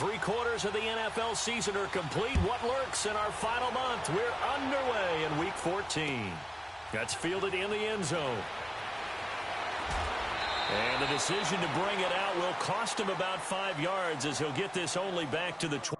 3/4 of the NFL season are complete. What lurks in our final month? We're underway in Week 14. That's fielded in the end zone. And the decision to bring it out will cost him about 5 yards as he'll get this only back to the 20.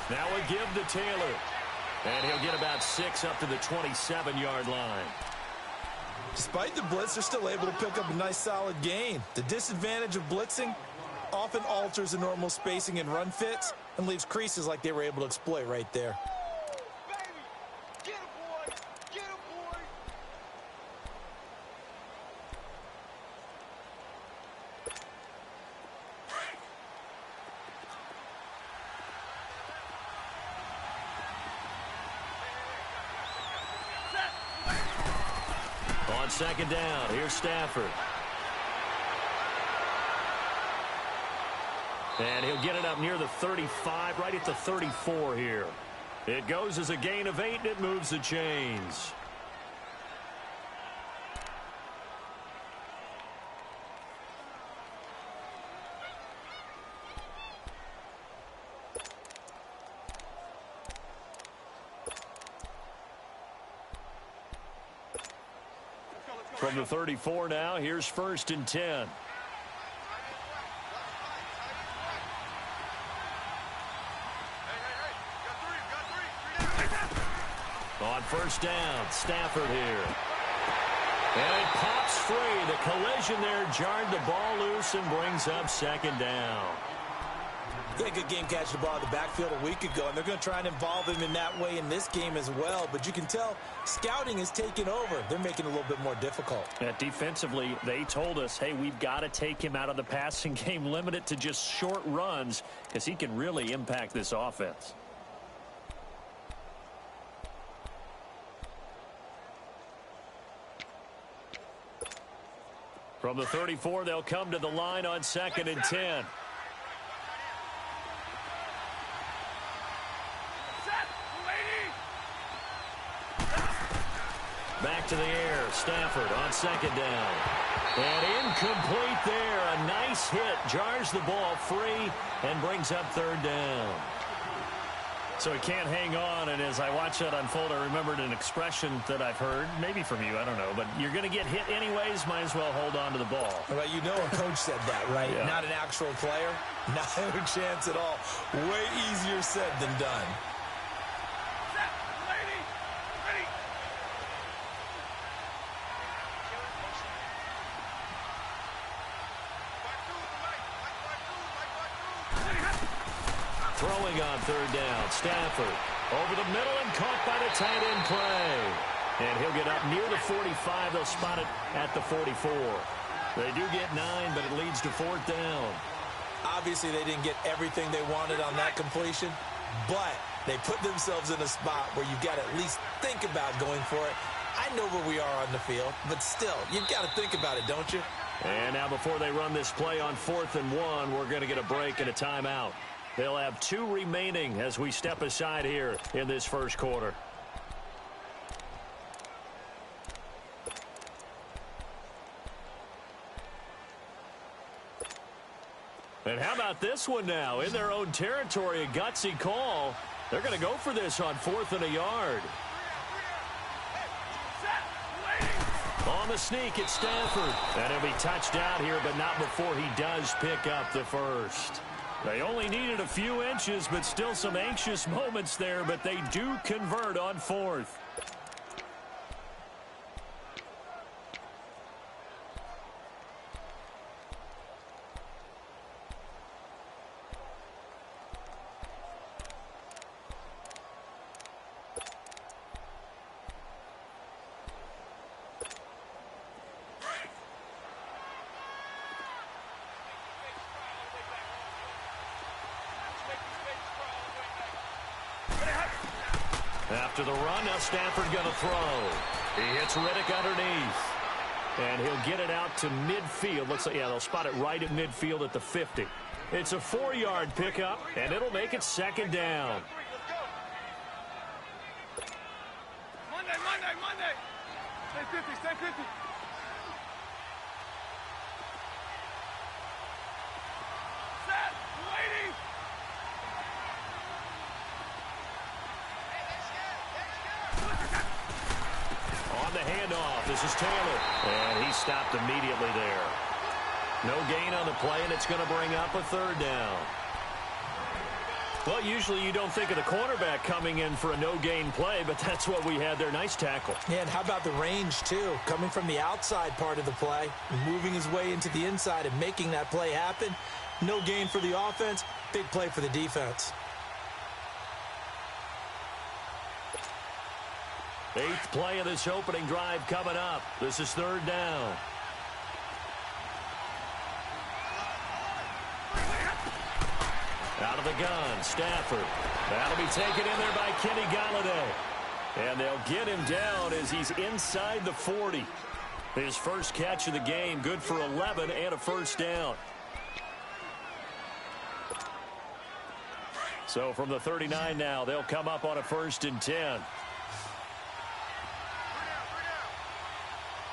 Now a give to Taylor. And he'll get about 6 up to the 27-yard line. Despite the blitz, they're still able to pick up a nice solid gain. The disadvantage of blitzing often alters the normal spacing and run fits and leaves creases like they were able to exploit right there. On second down, here's Stafford. And he'll get it up near the 35, right at the 34 here. It goes as a gain of 8, and it moves the chains. From the 34 now, here's 1st and 10. On 1st down, Stafford here. And it pops free. The collision there jarred the ball loose and brings up 2nd down. They had a good game catching the ball in the backfield a week ago, and they're going to try and involve him in that way in this game as well. But you can tell scouting is taking over. They're making it a little bit more difficult. Defensively, they told us, hey, we've got to take him out of the passing game, limit it to just short runs, because he can really impact this offense. From the 34, they'll come to the line on 2nd and 10. Back to the air, Stafford on 2nd down. And incomplete there. A nice hit, jars the ball free, and brings up 3rd down. So he can't hang on, and as I watch that unfold, I remembered an expression that I've heard, maybe from you, I don't know, but you're going to get hit anyways, might as well hold on to the ball. Well, you know a coach said that, right? Yeah. Not an actual player. Not a chance at all. Way easier said than done. Throwing on 3rd down, Stafford over the middle and caught by the tight end play. And he'll get up near the 45. They'll spot it at the 44. They do get 9, but it leads to 4th down. Obviously, they didn't get everything they wanted on that completion, but they put themselves in a spot where you've got to at least think about going for it. I know where we are on the field, but still, you've got to think about it, don't you? And now before they run this play on 4th and 1, we're going to get a break and a timeout. They'll have 2 remaining as we step aside here in this first quarter. And how about this one now? In their own territory, a gutsy call. They're going to go for this on 4th and a yard. On the sneak, it's Stanford. And he'll be touched out here, but not before he does pick up the first. They only needed a few inches, but still some anxious moments there, but they do convert on 4th. After the run, now Stanford going to throw. He hits Riddick underneath. And he'll get it out to midfield. Looks like, yeah, they'll spot it right at midfield at the 50. It's a 4-yard pickup, and it'll make it 2nd down. Monday. Stay 50, stay 50. Set, waiting. On the handoff, this is Taylor. And he stopped immediately there. No gain on the play, and it's going to bring up a 3rd down. Well, usually you don't think of the cornerback coming in for a no-gain play, but that's what we had there. Nice tackle. Yeah, and how about the range, too? Coming from the outside part of the play, moving his way into the inside and making that play happen. No gain for the offense, big play for the defense. 8th play of this opening drive coming up. This is 3rd down. Out of the gun, Stafford. That'll be taken in there by Kenny Galladay. And they'll get him down as he's inside the 40. His first catch of the game, good for 11 and a 1st down. So from the 39 now, they'll come up on a 1st and 10.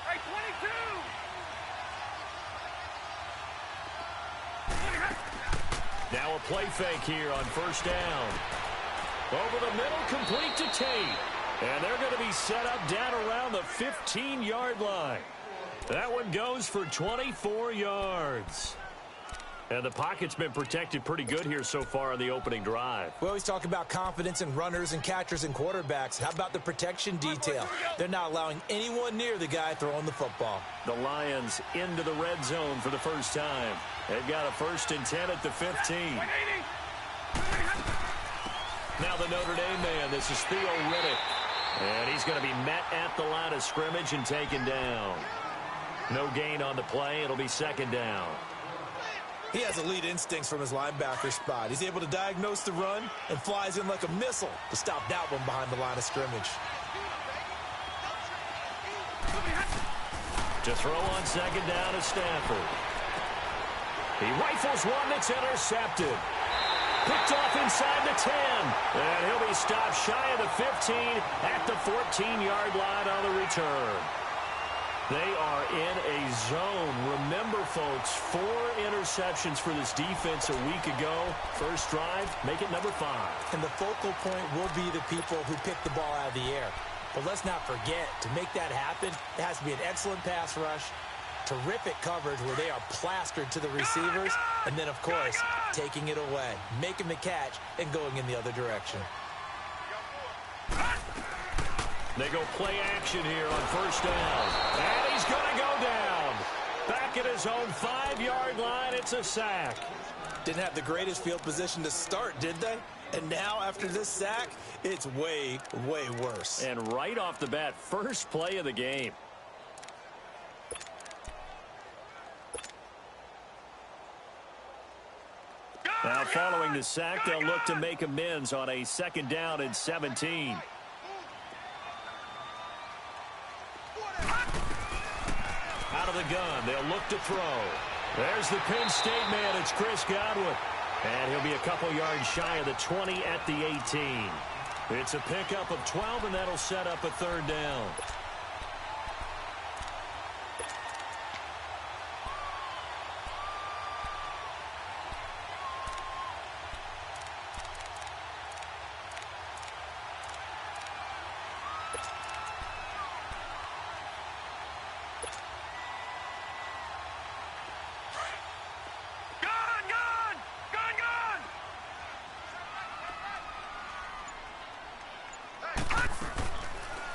Hey, 22. Now a play fake here on 1st down. Over the middle, complete to Tate. And they're going to be set up down around the 15-yard line. That one goes for 24 yards. And the pocket's been protected pretty good here so far on the opening drive. We always talk about confidence in runners and catchers and quarterbacks. How about the protection detail? They're not allowing anyone near the guy throwing the football. The Lions into the red zone for the first time. They've got a 1st and 10 at the 15. Now the Notre Dame man, this is Theo Riddick. And he's going to be met at the line of scrimmage and taken down. No gain on the play. It'll be 2nd down. He has elite instincts from his linebacker spot. He's able to diagnose the run and flies in like a missile to stop that one behind the line of scrimmage. To throw on 2nd down is Stanford. He rifles one that's intercepted. Picked off inside the 10. And he'll be stopped shy of the 15 at the 14-yard line on the return. They are in a zone. Remember, folks, 4 interceptions for this defense a week ago. First drive, make it number 5. And the focal point will be the people who pick the ball out of the air. But let's not forget, to make that happen, it has to be an excellent pass rush, terrific coverage where they are plastered to the receivers, and then, of course, taking it away, making the catch, and going in the other direction. They go play action here on 1st down. And he's going to go down. Back at his own 5-yard line, it's a sack. Didn't have the greatest field position to start, did they? And now, after this sack, it's way, way worse. And right off the bat, first play of the game. Now, following the sack, they'll look to make amends on a 2nd down and 17. Out of the gun, they'll look to throw. There's the Penn State man. It's Chris Godwin. And he'll be a couple yards shy of the 20 at the 18. It's a pickup of 12, and that'll set up a third down.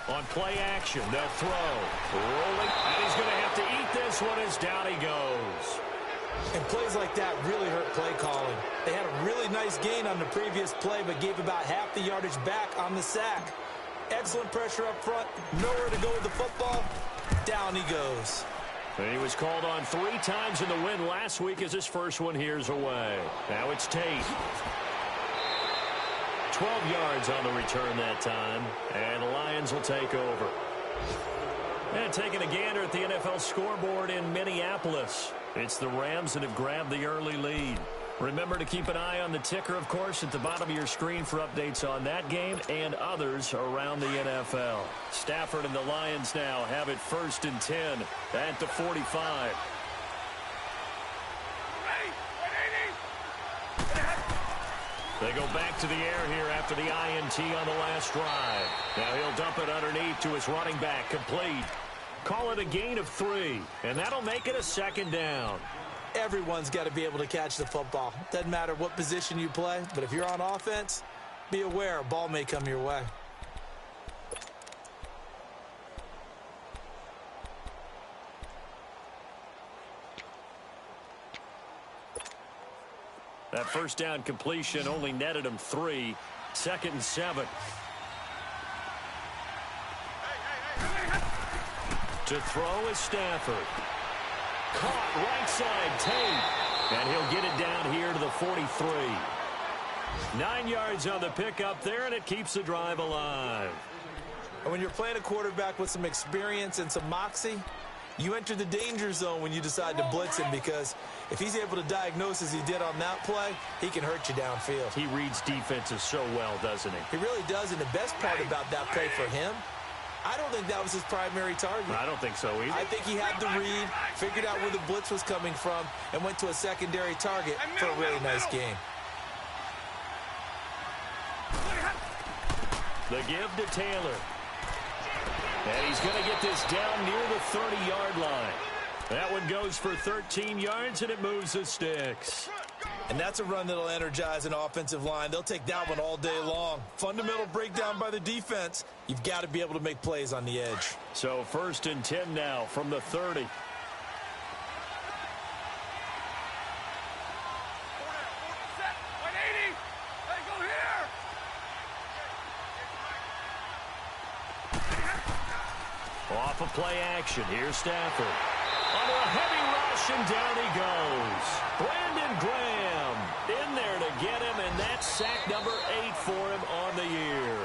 On play action, they'll throw. Rolling, and he's going to have to eat this one as down he goes. And plays like that really hurt play calling. They had a really nice gain on the previous play, but gave about half the yardage back on the sack. Excellent pressure up front. Nowhere to go with the football. Down he goes. And he was called on 3 times in the win last week as his first one here's away. Now it's Tate. 12 yards on the return that time, and the Lions will take over. And taking a gander at the NFL scoreboard in Minneapolis, it's the Rams that have grabbed the early lead. Remember to keep an eye on the ticker, of course, at the bottom of your screen for updates on that game and others around the NFL. Stafford and the Lions now have it 1st and 10 at the 45. They go back to the air here after the INT on the last drive. Now he'll dump it underneath to his running back, complete. Call it a gain of 3, and that'll make it a 2nd down. Everyone's got to be able to catch the football. Doesn't matter what position you play, but if you're on offense, be aware a ball may come your way. That first down completion only netted him 3. 2nd and 7. To throw is Stafford. Caught right side, Tate. And he'll get it down here to the 43. 9 yards on the pickup there, and it keeps the drive alive. And when you're playing a quarterback with some experience and some moxie, you enter the danger zone when you decide to blitz him, because if he's able to diagnose as he did on that play, he can hurt you downfield. He reads defenses so well, doesn't he? He really does, and the best part about that play for him, I don't think that was his primary target. I don't think so either. I think he had the read, figured out where the blitz was coming from, and went to a secondary target for a really nice game. The give to Taylor. And he's going to get this down near the 30-yard line. That one goes for 13 yards, and it moves the sticks. And that's a run that'll energize an offensive line. They'll take that one all day long. Fundamental breakdown by the defense. You've got to be able to make plays on the edge. So 1st and 10 now from the 30. Off of play action, here's Stafford. Under a heavy rush, and down he goes. Brandon Graham in there to get him, and that's sack number 8 for him on the year.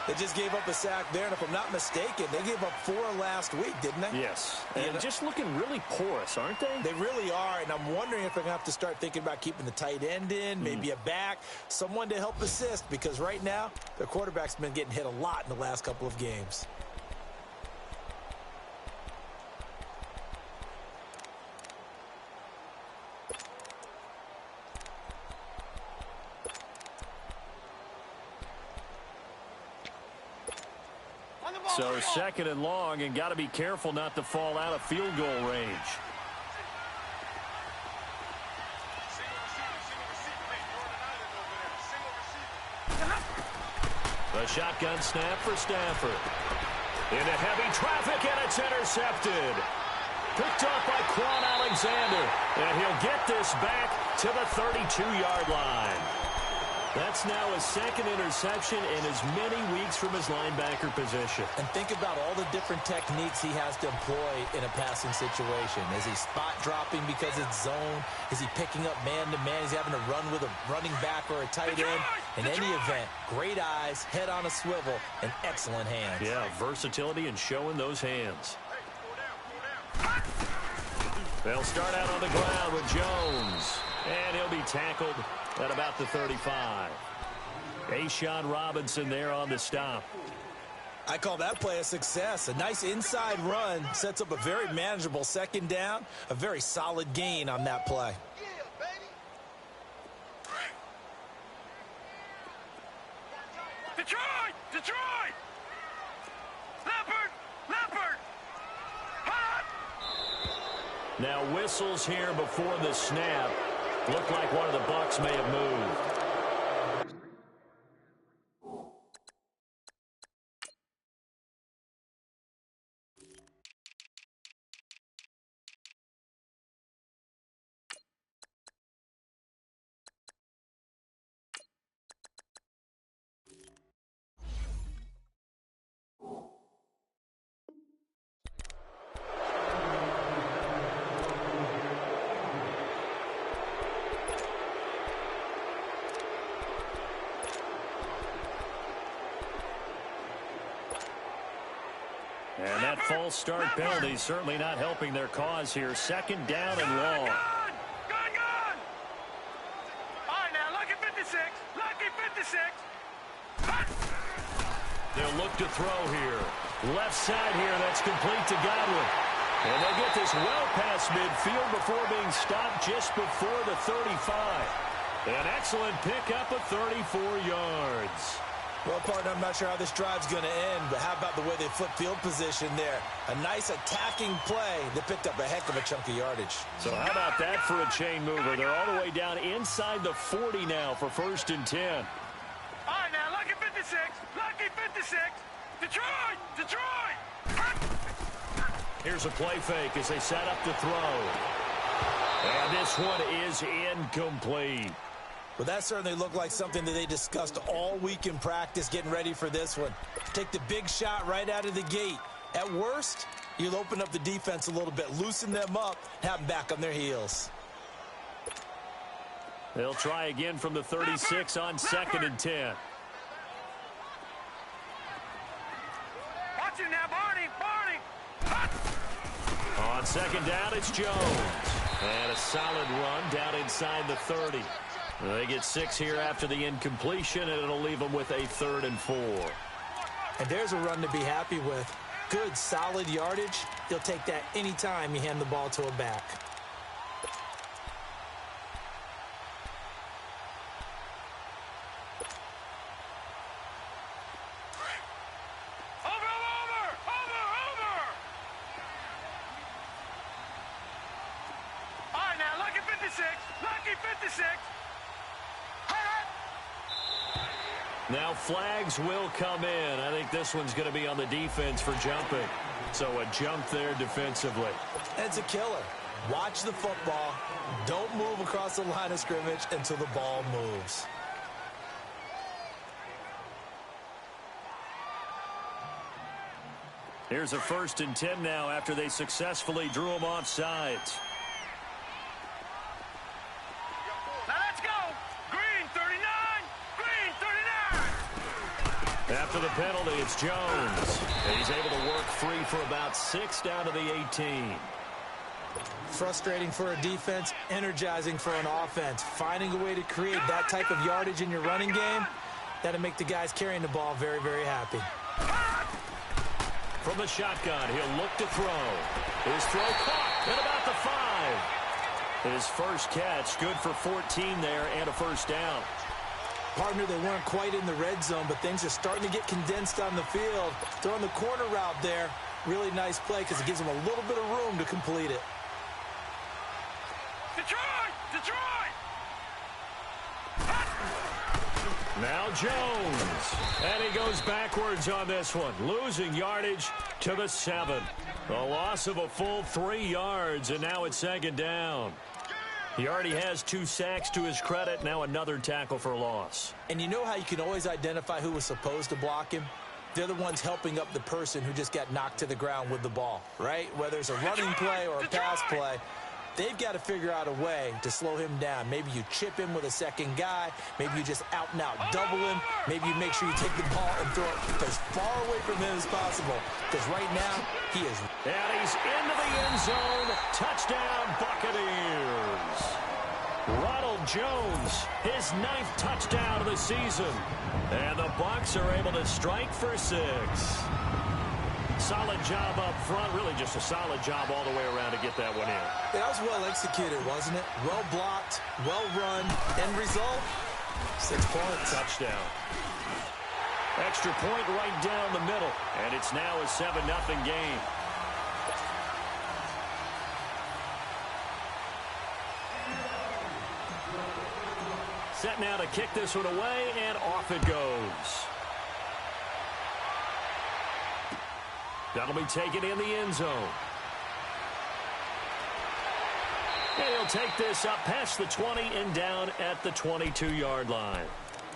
They just gave up a sack there, and if I'm not mistaken, they gave up 4 last week, didn't they? Yes, and just looking really porous, aren't they? They really are, and I'm wondering if they're going to have to start thinking about keeping the tight end in, maybe a back, someone to help assist, because right now, their quarterback's been getting hit a lot in the last couple of games. So 2nd and long, and got to be careful not to fall out of field goal range. The shotgun snap for Stafford. Into heavy traffic, and it's intercepted. Picked up by Quan Alexander, and he'll get this back to the 32-yard line. That's now his 2nd interception in as many weeks from his linebacker position. And think about all the different techniques he has to employ in a passing situation. Is he spot dropping because it's zone? Is he picking up man-to-man? Is he having to run with a running back or a tight end? In any event, great eyes, head on a swivel, and excellent hands. Yeah, versatility and showing those hands. They'll start out on the ground with Jones. And he'll be tackled at about the 35. Ashawn Robinson there on the stop. I call that play a success. A nice inside run sets up a very manageable second down. A very solid gain on that play. Detroit! Detroit! Leopard! Leopard! Hot! Now whistles here before the snap. Looked like one of the Bucs may have moved. And that false start penalty certainly not helping their cause here. Second down and long. Gone! All right, now, lucky 56. Lucky 56. Hot! They'll look to throw here. Left side here, that's complete to Godwin. And they'll get this well past midfield before being stopped just before the 35. An excellent pickup of 34 yards. Well, partner, I'm not sure how this drive's going to end, but how about the way they flip field position there? A nice attacking play that picked up a heck of a chunk of yardage. So how about that for a chain mover? They're all the way down inside the 40 now for 1st and 10. All right, now, lucky 56. Lucky 56. Detroit! Detroit! Hot! Here's a play fake as they set up to throw. And this one is incomplete. Well, that certainly looked like something that they discussed all week in practice getting ready for this one. Take the big shot right out of the gate. At worst, you'll open up the defense a little bit, loosen them up, have them back on their heels. They'll try again from the 36 on 2nd and 10. Watch it now, Barney! Barney! Hot! On 2nd down, it's Jones. And a solid run down inside the 30. They get 6 here after the incompletion, and it'll leave them with a 3rd and 4. And there's a run to be happy with. Good, solid yardage. You'll take that anytime you hand the ball to a back. Over! All right, now, lucky 56. Lucky 56. Now flags will come in. I think this one's going to be on the defense for jumping. So a jump there defensively. It's a killer. Watch the football. Don't move across the line of scrimmage until the ball moves. Here's a 1st and 10 now after they successfully drew them off sides. Now let's go. Green 39. Green 39. After the penalty, it's Jones. He's able to work free for about 6 down to the 18. Frustrating for a defense, energizing for an offense. Finding a way to create that type of yardage in your running game, that'll make the guys carrying the ball very, very happy. From the shotgun, he'll look to throw. His throw caught at about the 5. His first catch, good for 14 there and a 1st down. Partner, they weren't quite in the red zone, but things are starting to get condensed on the field. Throwing the corner route there, really nice play because it gives them a little bit of room to complete it. Detroit! Detroit! Now Jones. And he goes backwards on this one. Losing yardage to the 7. A loss of a full 3 yards, and now it's 2nd down. He already has 2 sacks to his credit. Now another tackle for loss. And you know how you can always identify who was supposed to block him? They're the ones helping up the person who just got knocked to the ground with the ball, right? Whether it's a running play or a pass play, they've got to figure out a way to slow him down. Maybe you chip him with a second guy. Maybe you just out and out double him. Maybe you make sure you take the ball and throw it as far away from him as possible. Because right now, he is. And he's into the end zone. Touchdown, Buccaneers. Ronald Jones, his 9th touchdown of the season. And the Bucs are able to strike for 6. Solid job up front. Really just a solid job all the way around to get that one in. That was well executed, wasn't it? Well blocked, well run. End result, 6 points. Touchdown. Extra point right down the middle. And it's now a 7-0 game. Set now to kick this one away, and off it goes. That'll be taken in the end zone. And he'll take this up past the 20 and down at the 22-yard line.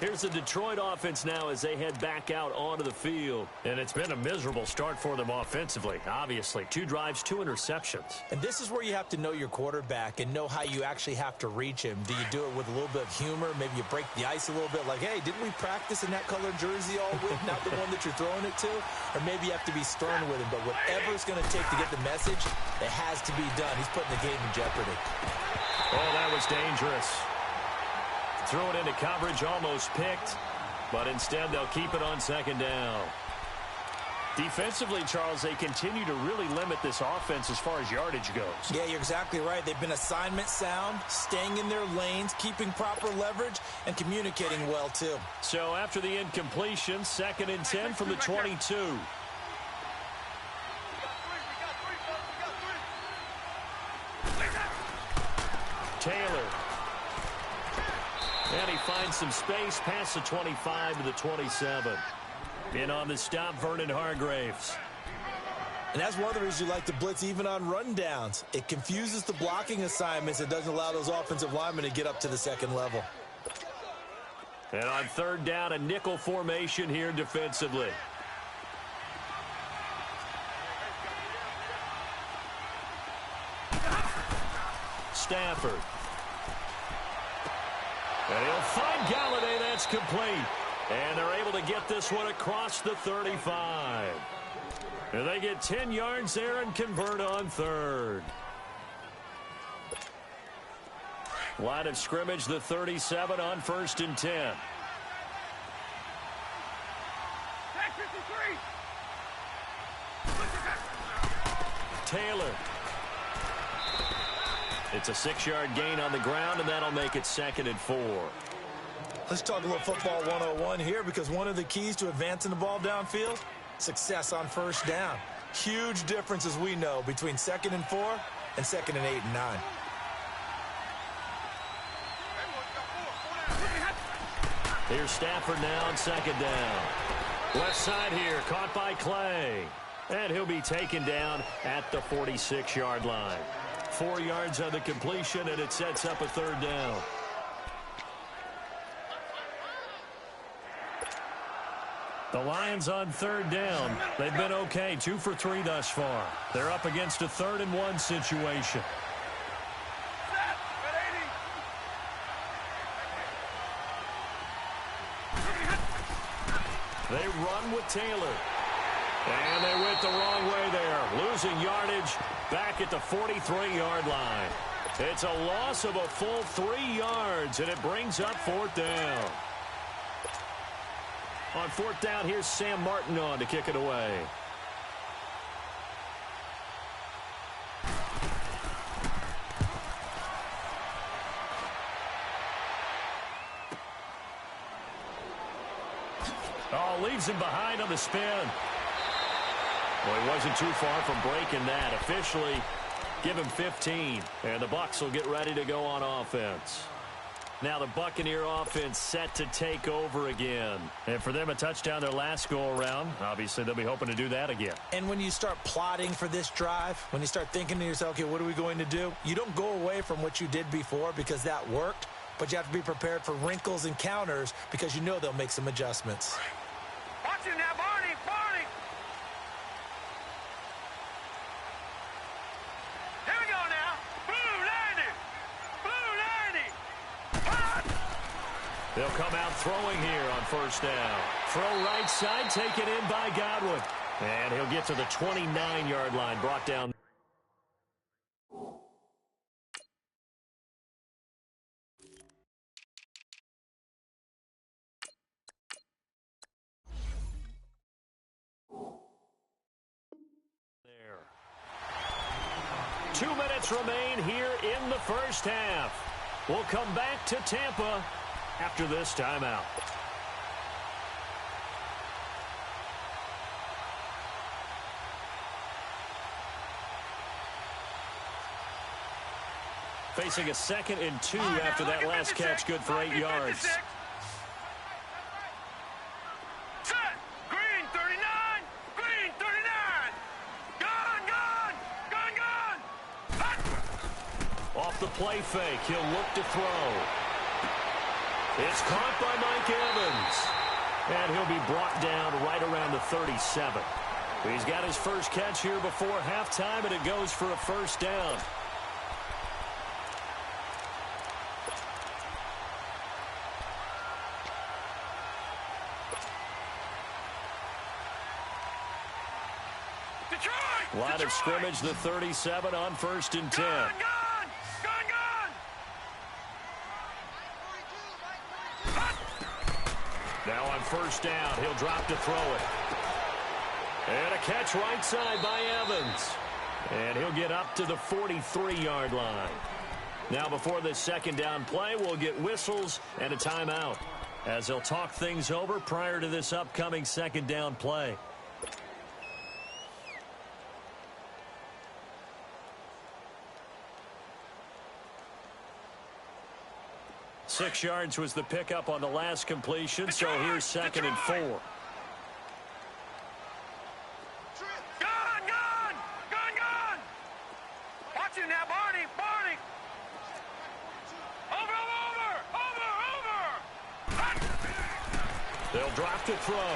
Here's the Detroit offense now as they head back out onto the field. And it's been a miserable start for them offensively, obviously. 2 drives, 2 interceptions. And this is where you have to know your quarterback and know how you actually have to reach him. Do you do it with a little bit of humor? Maybe you break the ice a little bit like, hey, didn't we practice in that colored jersey all week? Not the one that you're throwing it to? Or maybe you have to be stern with him. But whatever it's going to take to get the message, it has to be done. He's putting the game in jeopardy. Oh, that was dangerous. Threw it into coverage, almost picked, but instead they'll keep it on 2nd down. Defensively, Charles, they continue to really limit this offense as far as yardage goes. Yeah, you're exactly right. They've been assignment sound, staying in their lanes, keeping proper leverage, and communicating well, too. So after the incompletion, 2nd and 10 from the 22. Taylor. And he finds some space past the 25 to the 27. In on the stop, Vernon Hargraves. And that's one of the reasons you like to blitz even on rundowns. It confuses the blocking assignments. It doesn't allow those offensive linemen to get up to the 2nd level. And on 3rd down, a nickel formation here defensively. Stafford. And he'll find Galladay. That's complete. And they're able to get this one across the 35. And they get 10 yards there and convert on 3rd. Line of scrimmage, the 37 on 1st and 10. Taylor. It's a 6-yard gain on the ground, and that'll make it 2nd and 4. Let's talk a little football 101 here, because one of the keys to advancing the ball downfield, success on 1st down. Huge difference, as we know, between 2nd and 4 and 2nd and 8 and 9. Here's Stafford now on 2nd down. Left side here, caught by Clay. And he'll be taken down at the 46-yard line. 4 yards on the completion, and it sets up a 3rd down. The Lions on 3rd down. They've been okay, 2 for 3 thus far. They're up against a 3rd and 1 situation. They run with Taylor. And they went the wrong way there. Losing yardage back at the 43-yard line. It's a loss of a full 3 yards, and it brings up 4th down. On 4th down, here's Sam Martin on to kick it away. Oh, leaves him behind on the spin. Well, he wasn't too far from breaking that. Officially, give him 15. And the Bucs will get ready to go on offense. Now the Buccaneer offense set to take over again. And for them, a touchdown their last go-around. Obviously, they'll be hoping to do that again. And when you start plotting for this drive, when you start thinking to yourself, okay, what are we going to do? You don't go away from what you did before because that worked. But you have to be prepared for wrinkles and counters because you know they'll make some adjustments. Watch him now, Barney! Barney! Here we go now. Blue 90! Blue 90! They'll come out throwing here on 1st down. Throw right side, taken in by Godwin. And he'll get to the 29-yard line, brought down 2 minutes remain here in the first half. We'll come back to Tampa after this timeout. Facing a 2nd and 2 after that last catch, good for 8 yards. Set. Green 39. Green 39. Gun. Hot. Off the play fake, he'll look to throw. It's caught by Mike Evans. And he'll be brought down right around the 37. He's got his first catch here before halftime, and it goes for a first down. Line of scrimmage, the 37 on 1st and 10. Gun. Now on 1st down, he'll drop to throw it. And a catch right side by Evans. And he'll get up to the 43-yard line. Now before this 2nd down play, we'll get whistles and a timeout as they'll talk things over prior to this upcoming 2nd down play. Six yards was the pickup on the last completion, so here's 2nd and 4. Gun. Watch him now, Barney. Over. Hot. They'll drop to throw.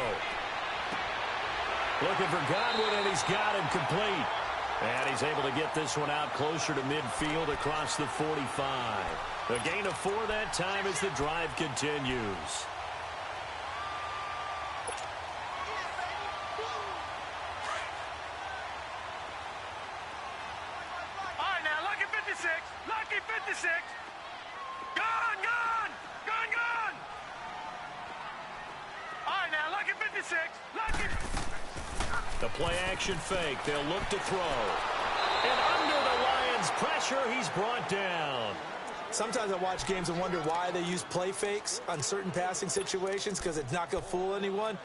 Looking for Godwin, and he's got him complete. And he's able to get this one out closer to midfield across the 45. A gain of 4 that time as the drive continues. All right, now, lucky 56. Gun. All right, now, lucky 56. The play action fake. They'll look to throw. And under the Lions' pressure, he's brought down. Sometimes I watch games and wonder why they use play fakes on certain passing situations, because it's not going to fool anyone.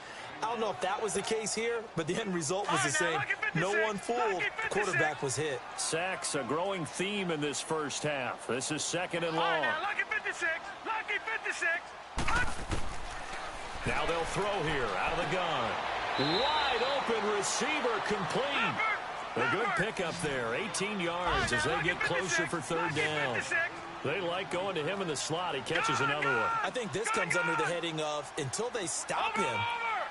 I don't know if that was the case here, but the end result was the same. No one fooled. The quarterback was hit. Sacks, a growing theme in this first half. This is 2nd and long. All right, now, lucky 56. Now they'll throw here out of the gun. Wide open receiver complete. A good pickup there. 18 yards as they get closer for 3rd down. They like going to him in the slot. He catches another one. I think this comes under the heading of, until they stop him,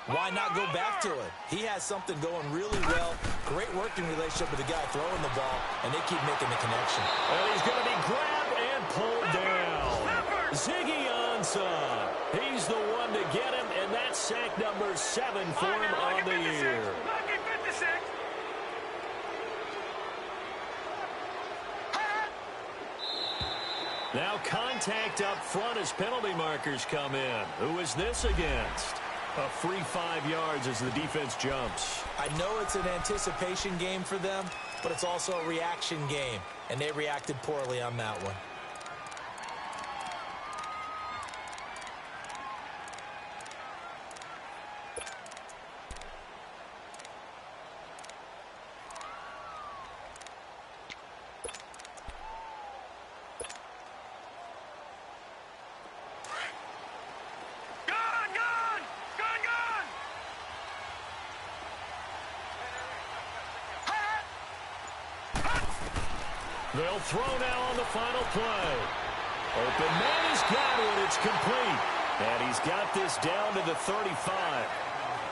why not go back to it? He has something going really well. Great working relationship with the guy throwing the ball, and they keep making the connection. And he's going to be grabbed and pulled down. Ziggy Ansah. He's the one to get him, and that's sack number 7 for him on the year. Lucky 56. Now contact up front as penalty markers come in. Who is this against? A free 5 yards as the defense jumps. I know it's an anticipation game for them, but it's also a reaction game, and they reacted poorly on that one. They'll throw now on the final play. Open man, he's got it. It's complete. And he's got this down to the 35.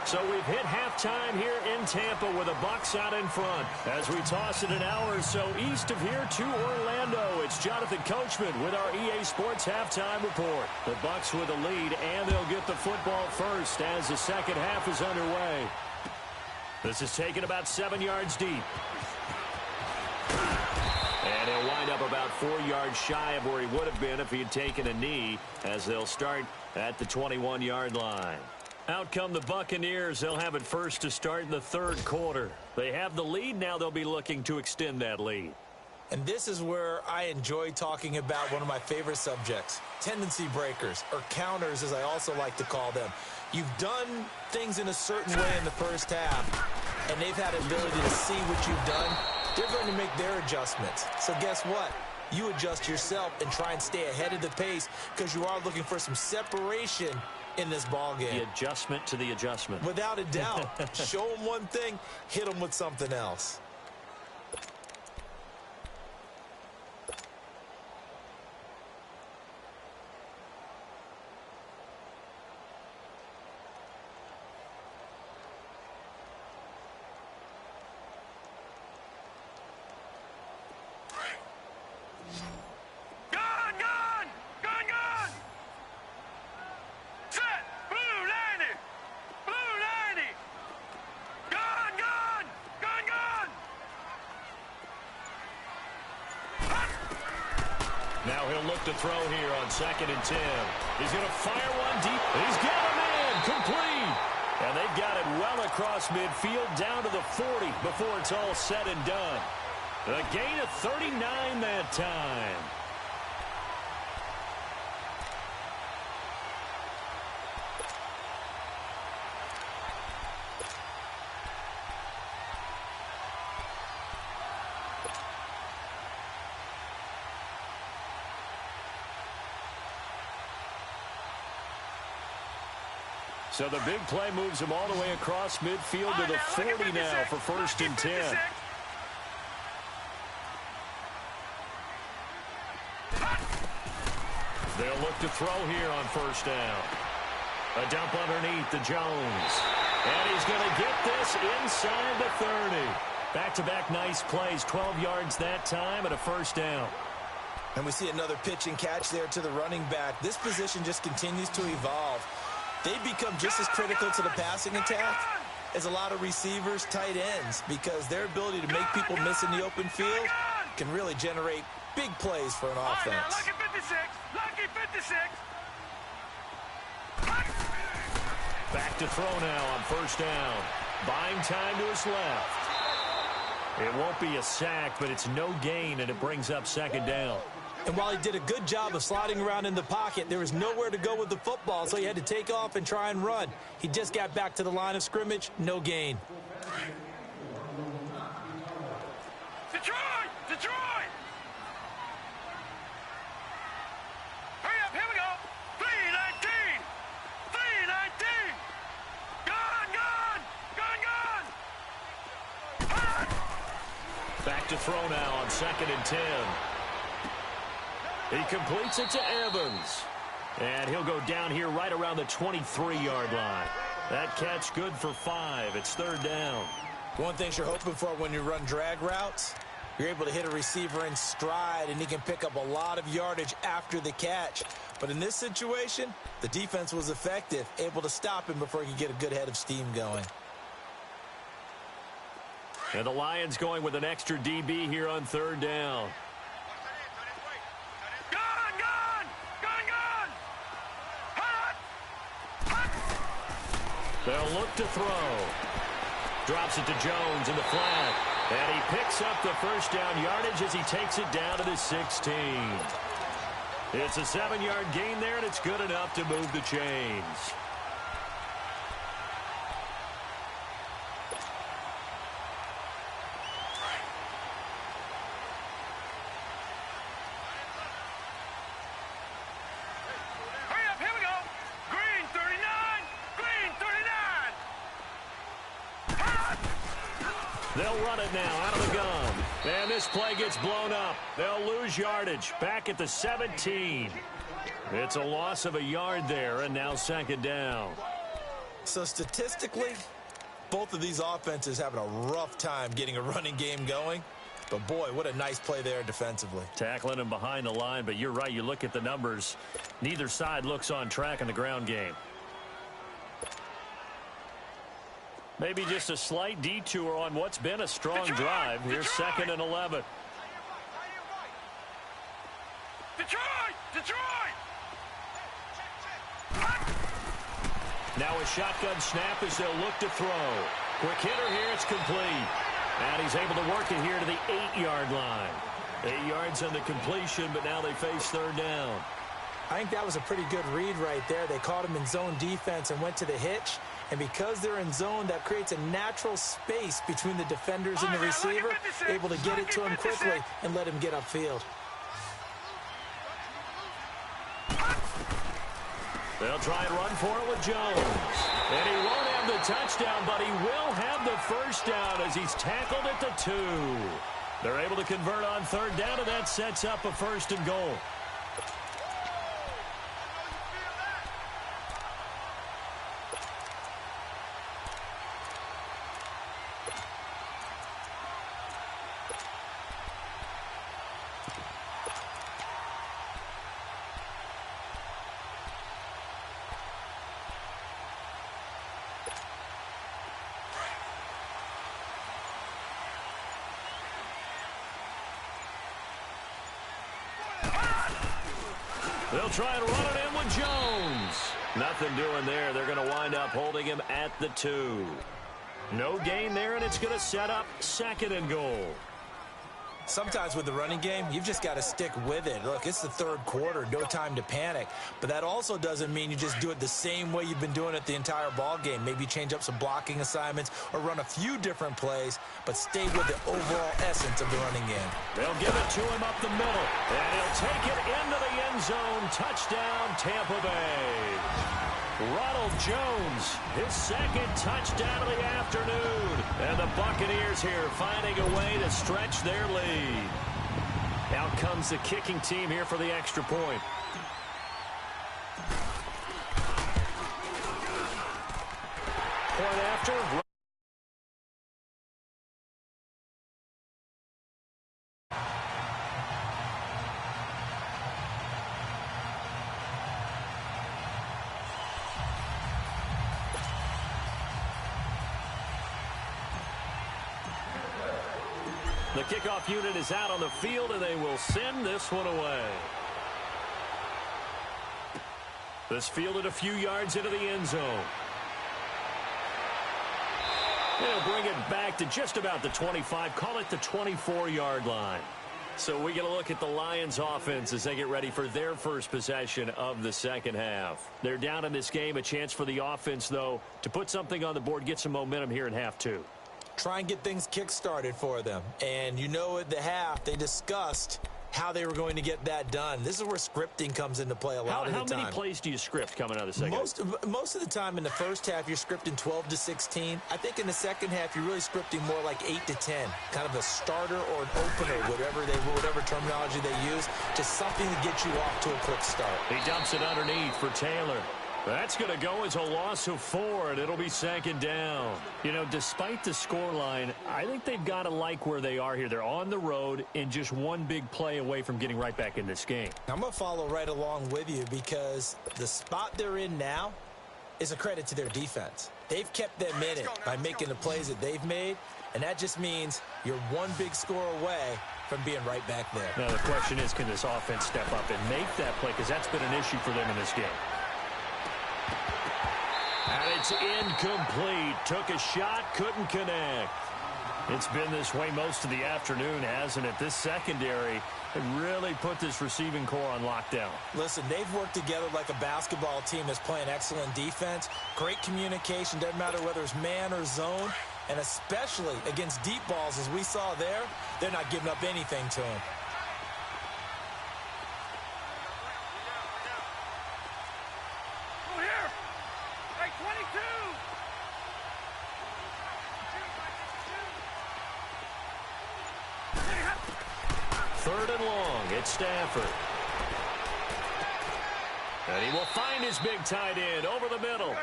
So we've hit halftime here in Tampa with the Bucs out in front. As we toss it an hour or so east of here to Orlando, it's Jonathan Coachman with our EA Sports Halftime Report. The Bucs with a lead, and they'll get the football first as the second half is underway. This is taken about 7 yards deep. And he'll wind up about 4 yards shy of where he would have been if he had taken a knee, as they'll start at the 21-yard line. Out come the Buccaneers. They'll have it first to start in the third quarter. They have the lead. Now they'll be looking to extend that lead. And this is where I enjoy talking about one of my favorite subjects, tendency breakers, or counters as I also like to call them. You've done things in a certain way in the first half, and they've had the ability to see what you've done. They're going to make their adjustments. So guess what? You adjust yourself and try and stay ahead of the pace because you are looking for some separation in this ball game. The adjustment to the adjustment. Without a doubt. Show them one thing, hit them with something else. Now he'll look to throw here on 2nd and 10. He's going to fire one deep. He's got him in. Complete. And they've got it well across midfield down to the 40 before it's all said and done. A gain of 39 that time. So the big play moves him all the way across midfield to the 40 now for 1st and 10. They'll look to throw here on 1st down. A dump underneath to Jones. And he's going to get this inside the 30. Back-to-back nice plays, 12 yards that time and a 1st down. And we see another pitch and catch there to the running back. This position just continues to evolve. They become just as critical to the passing attack as a lot of receivers, tight ends, because their ability to make people miss in the open field can really generate big plays for an offense. Lucky 56, lucky 56. Back to throw now on 1st down. Buying time to his left. It won't be a sack, but it's no gain, and it brings up 2nd down. And while he did a good job of sliding around in the pocket, there was nowhere to go with the football, so he had to take off and try and run. He just got back to the line of scrimmage, no gain. Detroit! Detroit! Hurry up, here we go. 319! 319! Gone! Back to throw now on 2nd and 10. He completes it to Evans. And he'll go down here right around the 23-yard line. That catch good for 5. It's 3rd down. One thing you're hoping for when you run drag routes, you're able to hit a receiver in stride, and he can pick up a lot of yardage after the catch. But in this situation, the defense was effective, able to stop him before he could get a good head of steam going. And the Lions going with an extra DB here on 3rd down. They'll look to throw. Drops it to Jones in the flat. And he picks up the 1st down yardage as he takes it down to the 16. It's a 7-yard gain there, and it's good enough to move the chains. They'll run it now out of the gun. And this play gets blown up. They'll lose yardage back at the 17. It's a loss of a yard there, and now 2nd down. So statistically, both of these offenses having a rough time getting a running game going. But, boy, what a nice play there defensively. Tackling him behind the line, but you're right. You look at the numbers. Neither side looks on track in the ground game. Maybe just a slight detour on what's been a strong drive. Here's 2nd and 11. Detroit! Detroit! Now a shotgun snap as they'll look to throw. Quick hitter here, it's complete. And he's able to work it here to the 8-yard line. 8 yards on the completion, but now they face third down. I think that was a pretty good read right there. They caught him in zone defense and went to the hitch. And because they're in zone, that creates a natural space between the defenders and the receiver, able to get it to him quickly and let him get upfield. They'll try and run for it with Jones. And he won't have the touchdown, but he will have the first down as he's tackled at the 2. They're able to convert on third down, and that sets up a 1st and goal. They'll try and run it in with Jones. Nothing doing there. They're going to wind up holding him at the 2. No gain there, and it's going to set up 2nd and goal. Sometimes with the running game, you've just got to stick with it. Look, it's the 3rd quarter, no time to panic. But that also doesn't mean you just do it the same way you've been doing it the entire ball game. Maybe change up some blocking assignments or run a few different plays, but stay with the overall essence of the running game. They'll give it to him up the middle, and he'll take it into the end zone. Touchdown, Tampa Bay. Ronald Jones, his 2nd touchdown of the afternoon. And the Buccaneers here finding a way to stretch their lead. Out comes the kicking team here for the extra point. Point after. The kickoff unit is out on the field, and they will send this one away. This fielded a few yards into the end zone. They'll bring it back to just about the 25, call it the 24-yard line. So we get a look at the Lions offense as they get ready for their first possession of the 2nd half. They're down in this game, a chance for the offense, though, to put something on the board, get some momentum here in half 2. Try and get things kick-started for them. And you know at the half, they discussed how they were going to get that done. This is where scripting comes into play a lot of the time. How many plays do you script coming out of the second? Most of the time in the first half, you're scripting 12 to 16. I think in the second half, you're really scripting more like 8 to 10. Kind of a starter or an opener, whatever terminology they use. Just something to get you off to a quick start. He dumps it underneath for Taylor. That's going to go as a loss of 4, and it'll be 2nd down. You know, despite the scoreline, I think they've got to like where they are here. They're on the road and just one big play away from getting right back in this game. I'm going to follow right along with you because the spot they're in now is a credit to their defense. They've kept them in it by making the plays that they've made, and that just means you're one big score away from being right back there. Now, the question is, can this offense step up and make that play? Because that's been an issue for them in this game. And it's incomplete. Took a shot, couldn't connect. It's been this way most of the afternoon, hasn't it? This secondary really put this receiving core on lockdown. Listen, they've worked together like a basketball team that's playing excellent defense. Great communication, doesn't matter whether it's man or zone. And especially against deep balls, as we saw there, they're not giving up anything to them. Third and long, it's Stafford. And he will find his big tight end over the middle.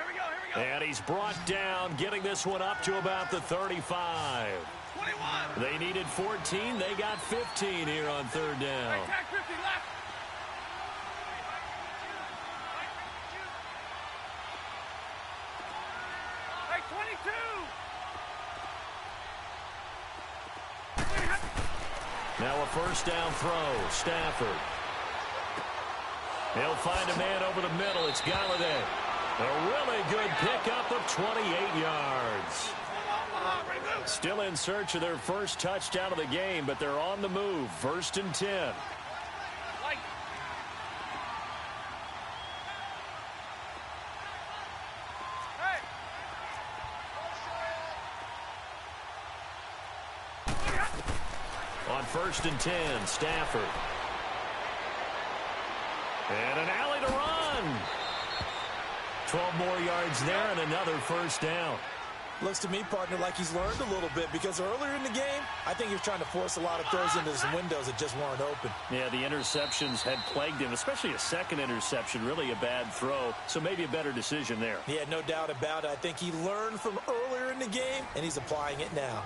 And he's brought down, getting this one up to about the 35. 21. They needed 14. They got 15 here on third down. Right, tack 50 left. Right, 22. Now a first down throw. Stafford. He'll find a man over the middle. It's Galladay. A really good pickup of 28 yards. Still in search of their first touchdown of the game, but they're on the move. 1st and 10. On 1st and 10, Stafford. And an alley to run. 12 more yards there and another first down. Looks to me, partner, like he's learned a little bit because earlier in the game, I think he was trying to force a lot of throws into some windows that just weren't open. Yeah, the interceptions had plagued him, especially a second interception, really a bad throw. So maybe a better decision there. Yeah, no doubt about it. I think he learned from earlier in the game, and he's applying it now.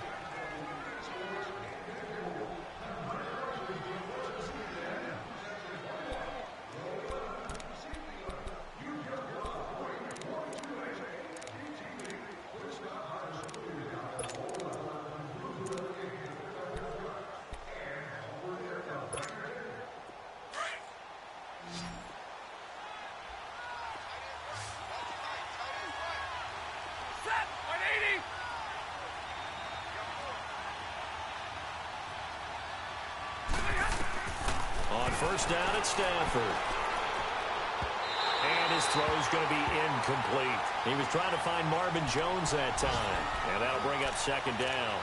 On 1st down at Stafford. And his throw's going to be incomplete. He was trying to find Marvin Jones that time. And that'll bring up 2nd down.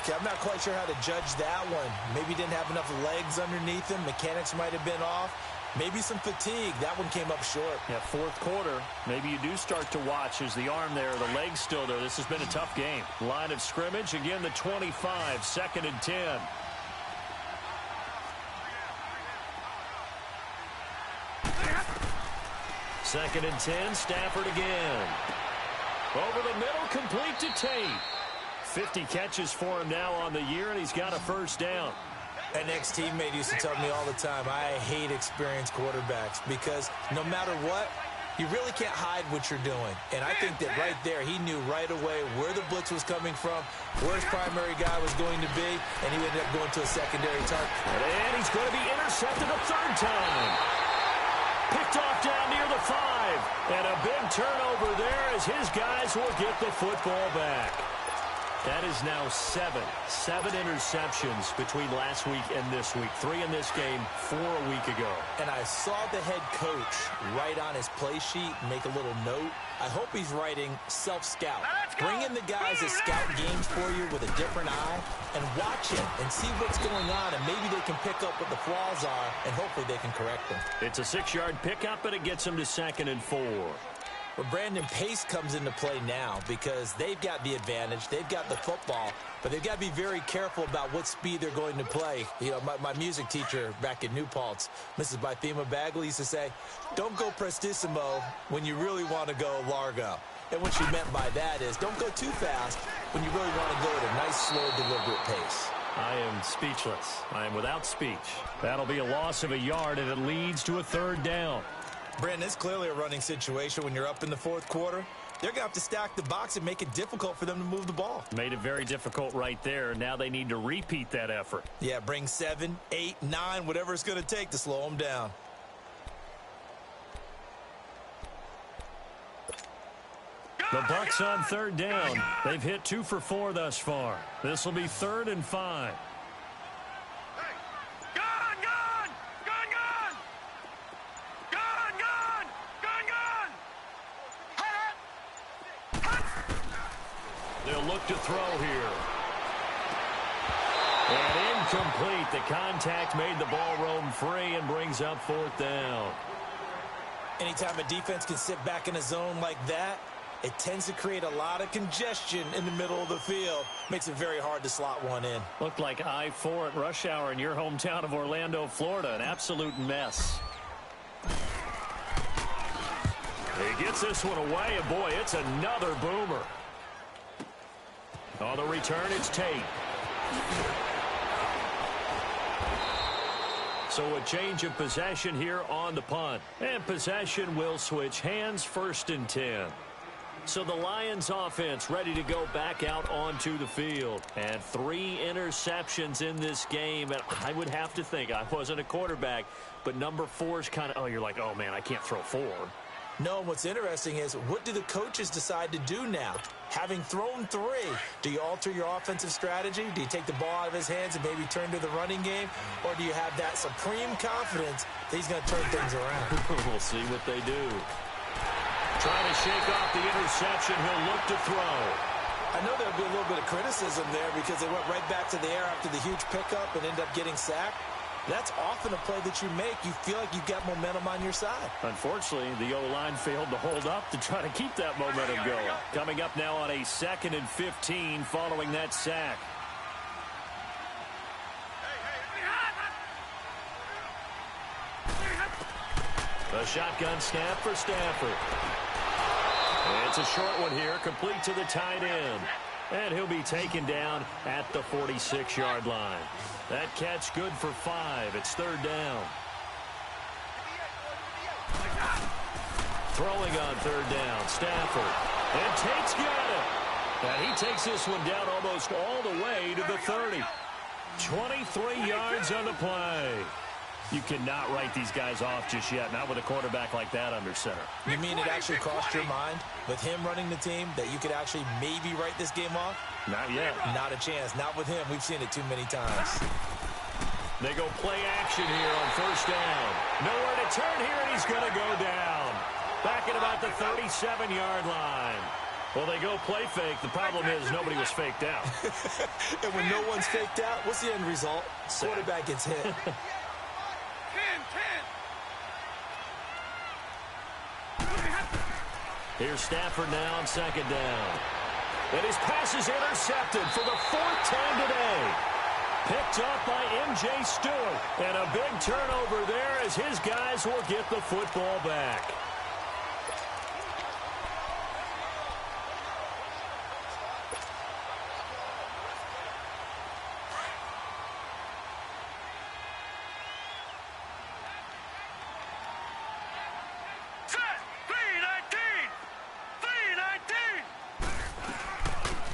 Okay, I'm not quite sure how to judge that one. Maybe he didn't have enough legs underneath him. Mechanics might have been off. Maybe some fatigue. That one came up short. Yeah, 4th quarter. Maybe you do start to watch as the arm there, the leg's still there. This has been a tough game. Line of scrimmage, again, the 25, 2nd and 10. Second and 10, Stafford again. Over the middle, complete to Tate. 50 catches for him now on the year, and he's got a first down. An ex-teammate used to tell me all the time, I hate experienced quarterbacks because no matter what, you really can't hide what you're doing. And I think that right there, he knew right away where the blitz was coming from, where his primary guy was going to be, and he ended up going to a secondary target. And he's going to be intercepted a 3rd time. Picked off down near the 5. And a big turnover there as his guys will get the football back. That is now 7 interceptions between last week and this week. 3 in this game, 4 a week ago. And I saw the head coach write on his play sheet, make a little note. I hope he's writing self-scout. Bring in the guys that scout games for you with a different eye and watch it and see what's going on, and maybe they can pick up what the flaws are, and hopefully they can correct them. It's a 6-yard pickup, but it gets him to 2nd and 4. But Brandon, pace comes into play now because they've got the advantage. They've got the football, but they've got to be very careful about what speed they're going to play. You know, my music teacher back in New Paltz, Mrs. Bythema Bagley, used to say, don't go prestissimo when you really want to go largo. And what she meant by that is don't go too fast when you really want to go at a nice, slow, deliberate pace. I am speechless. I am without speech. That'll be a loss of a yard, and it leads to a 3rd down. Brandon, it's clearly a running situation when you're up in the 4th quarter. They're going to have to stack the box and make it difficult for them to move the ball. Made it very difficult right there. Now they need to repeat that effort. Yeah, bring 7, 8, 9, whatever it's going to take to slow them down. The Bucs on 3rd down. They've hit 2 for 4 thus far. This will be 3rd and 5. They'll look to throw here. And incomplete. The contact made the ball roam free and brings up 4th down. Anytime a defense can sit back in a zone like that, it tends to create a lot of congestion in the middle of the field. Makes it very hard to slot one in. Looked like I-4 at rush hour in your hometown of Orlando, Florida. An absolute mess. He gets this one away, and boy, it's another boomer. On the return, it's Tate. So a change of possession here on the punt. And possession will switch hands, 1st and 10. So the Lions offense ready to go back out onto the field. And 3 interceptions in this game. And I would have to think, I wasn't a quarterback, but number 4 is kind of, oh, you're like, oh, man, I can't throw 4. No, what's interesting is, what do the coaches decide to do now? Having thrown 3, do you alter your offensive strategy? Do you take the ball out of his hands and maybe turn to the running game? Or do you have that supreme confidence that he's going to turn things around? We'll see what they do. Trying to shake off the interception. He'll look to throw. I know there'll be a little bit of criticism there because they went right back to the air after the huge pickup and ended up getting sacked. That's often a play that you make. You feel like you've got momentum on your side. Unfortunately, the O-line failed to hold up to try to keep that momentum going. Coming up now on a 2nd and 15 following that sack. A shotgun snap for Stafford. It's a short one here, complete to the tight end. And he'll be taken down at the 46-yard line. That catch good for 5. It's 3rd down. Throwing on 3rd down, Stafford. And Tate's got it. And he takes this one down almost all the way to the 30. 23 yards on the play. You cannot write these guys off just yet, not with a quarterback like that under center. You mean it actually crossed your mind with him running the team that you could actually maybe write this game off? Not yet. Not a chance. Not with him. We've seen it too many times. They go play action here on 1st down. Nowhere to turn here, and he's going to go down. Back at about the 37-yard line. Well, they go play fake. The problem is nobody was faked out. And when no one's faked out, what's the end result? Quarterback gets hit. Here's Stafford now on 2nd down. And his pass is intercepted for the 4th time today. Picked up by M.J. Stewart. And a big turnover there as his guys will get the football back.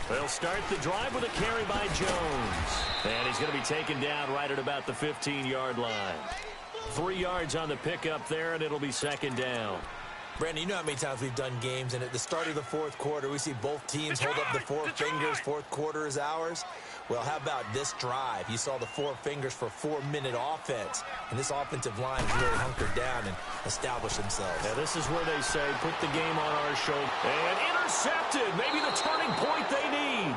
They'll start the drive with a carry by Jones. And he's going to be taken down right at about the 15-yard line. 3 yards on the pickup there, and it'll be 2nd down. Brandon, you know how many times we've done games, and at the start of the 4th quarter, we see both teams hold up the 4 fingers, 4th quarter is ours. Well, how about this drive? You saw the 4 fingers for 4-minute offense, and this offensive line has really hunkered down and established themselves. Now, this is where they say, put the game on our shoulder. And intercepted, maybe the turning point they need.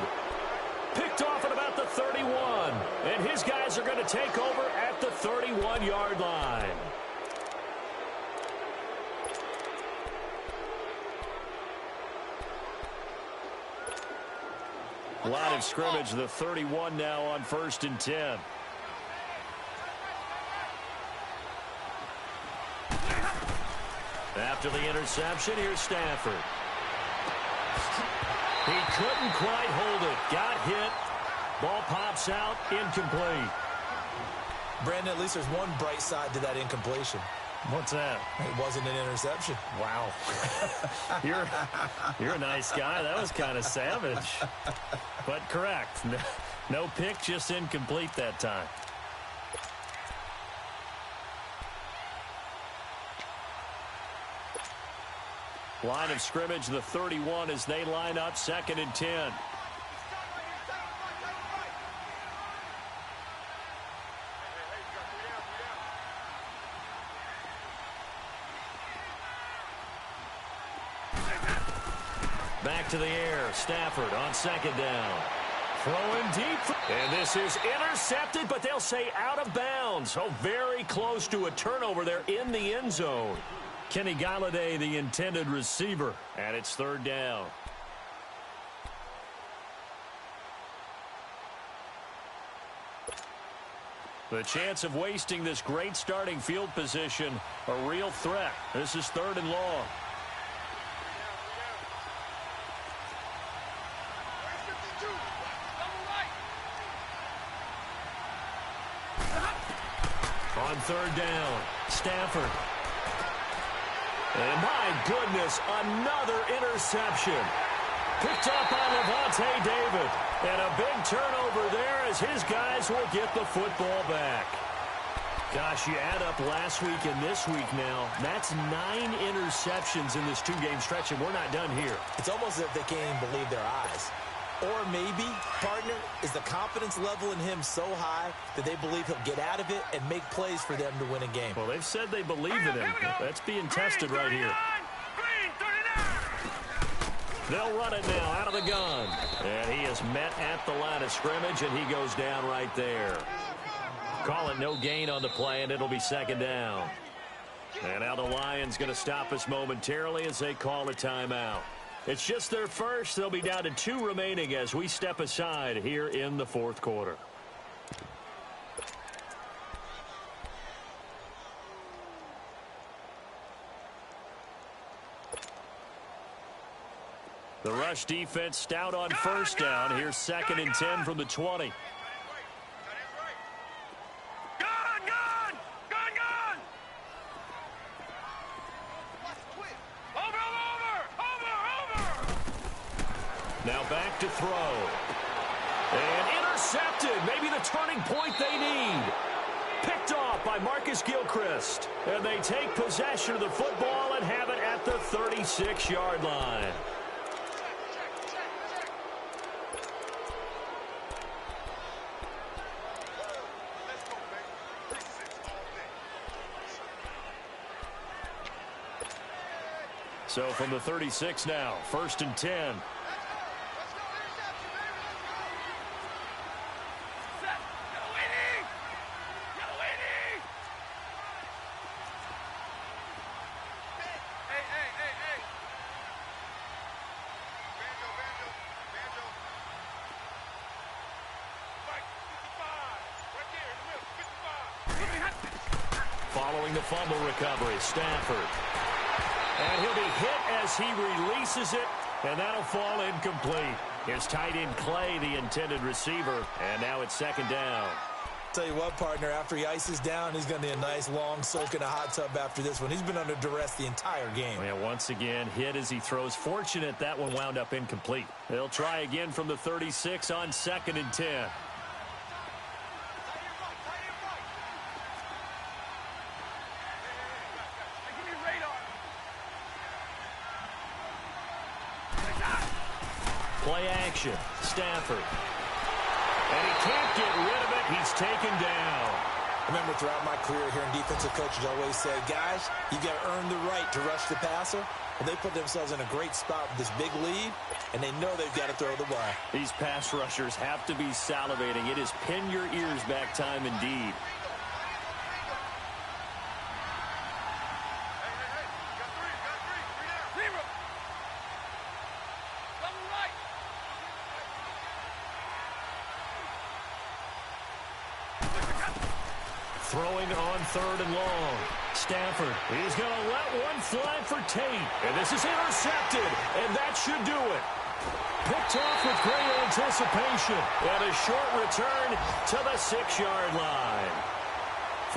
Picked off at about the 31, and his guys are going to take over at the 31-yard line. Line of scrimmage, the 31 now on 1st and 10. After the interception, here's Stafford. He couldn't quite hold it. Got hit. Ball pops out, incomplete. Brandon, at least there's one bright side to that incompletion. What's that? It wasn't an interception. Wow. You're a nice guy. That was kind of savage. But correct. No pick, just incomplete that time. Line of scrimmage, the 31 as they line up 2nd and 10. Back to the air. Stafford on 2nd down. Throwing deep. And this is intercepted, but they'll say out of bounds. So very close to a turnover there in the end zone. Kenny Galladay, the intended receiver. And it's 3rd down. The chance of wasting this great starting field position, a real threat. This is 3rd and long. On 3rd down, Stafford. And my goodness, another interception. Picked up by Levante David. And a big turnover there as his guys will get the football back. Gosh, you add up last week and this week now. That's 9 interceptions in this 2-game stretch, and we're not done here. It's almost as if they can't even believe their eyes. Or maybe, partner, is the confidence level in him so high that they believe he'll get out of it and make plays for them to win a game. Well, they've said they believe in him. That's being tested right here. They'll run it now out of the gun. And he is met at the line of scrimmage, and he goes down right there. Call it no gain on the play, and it'll be second down. And now the Lions going to stop us momentarily as they call a timeout. It's just their first. They'll be down to 2 remaining as we step aside here in the fourth quarter. The rush defense stout on first down. Here's 2nd and 10 from the 20. Now back to throw. And intercepted. Maybe the turning point they need. Picked off by Marcus Gilchrist. And they take possession of the football and have it at the 36-yard line. So from the 36 now, 1st and 10. Following the fumble recovery, Stafford. And he'll be hit as he releases it, and that'll fall incomplete. His tight end Clay, the intended receiver, and now it's 2nd down. Tell you what, partner, after he ices down, he's going to need a nice long soak in a hot tub after this one. He's been under duress the entire game. Yeah, once again, hit as he throws. Fortunate that one wound up incomplete. They'll try again from the 36 on 2nd and 10. Play action. Stafford. And he can't get rid of it. He's taken down. I remember throughout my career here in defensive coaches always said, guys, you got to earn the right to rush the passer. And they put themselves in a great spot with this big lead, and they know they've got to throw the ball. These pass rushers have to be salivating. It is pin your ears back time indeed. Throwing on 3rd and long. Stafford, he's going to let one fly for Tate. And this is intercepted, and that should do it. Picked off with great anticipation. And a short return to the 6-yard line.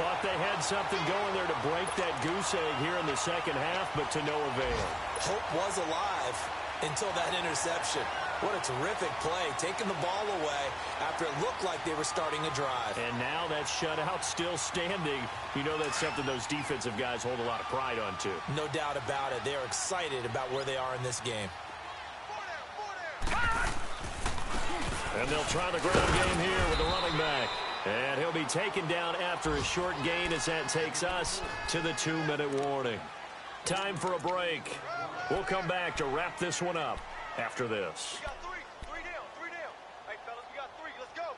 Thought they had something going there to break that goose egg here in the second half, but to no avail. Hope was alive until that interception. What a terrific play, taking the ball away after it looked like they were starting a drive. And now that shutout still standing. You know that's something those defensive guys hold a lot of pride on, too. No doubt about it. They're excited about where they are in this game. And they'll try the ground game here with the running back. And he'll be taken down after a short gain as that takes us to the 2-minute warning. Time for a break. We'll come back to wrap this one up after this. We got three down. Hey, fellas, we got 3. Let's go.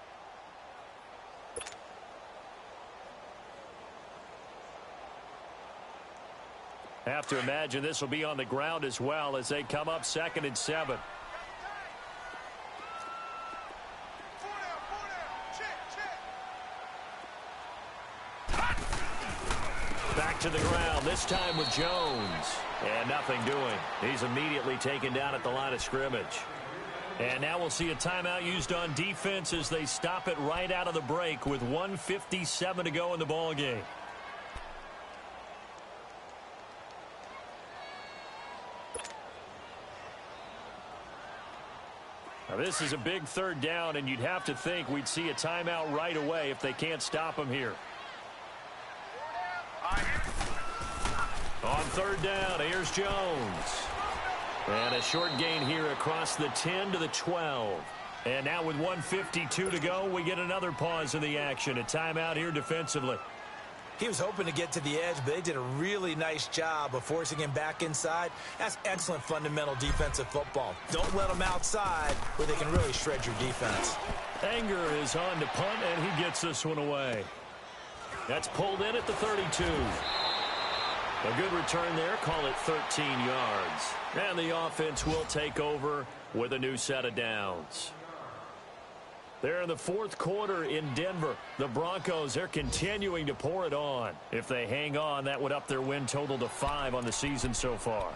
Have to imagine this will be on the ground as well as they come up 2nd and 7. Back to the ground, this time with Jones. And nothing doing. He's immediately taken down at the line of scrimmage. And now we'll see a timeout used on defense as they stop it right out of the break with 1:57 to go in the ball game. Now this is a big 3rd down, and you'd have to think we'd see a timeout right away if they can't stop him here. On third down, here's Jones. And a short gain here across the 10 to the 12. And now with 1:52 to go, we get another pause in the action. A timeout here defensively. He was hoping to get to the edge, but they did a really nice job of forcing him back inside. That's excellent fundamental defensive football. Don't let them outside where they can really shred your defense. Anger is on to punt, and he gets this one away. That's pulled in at the 32. A good return there. Call it 13 yards. And the offense will take over with a new set of downs. They're in the fourth quarter in Denver. The Broncos, they're continuing to pour it on. If they hang on, that would up their win total to 5 on the season so far.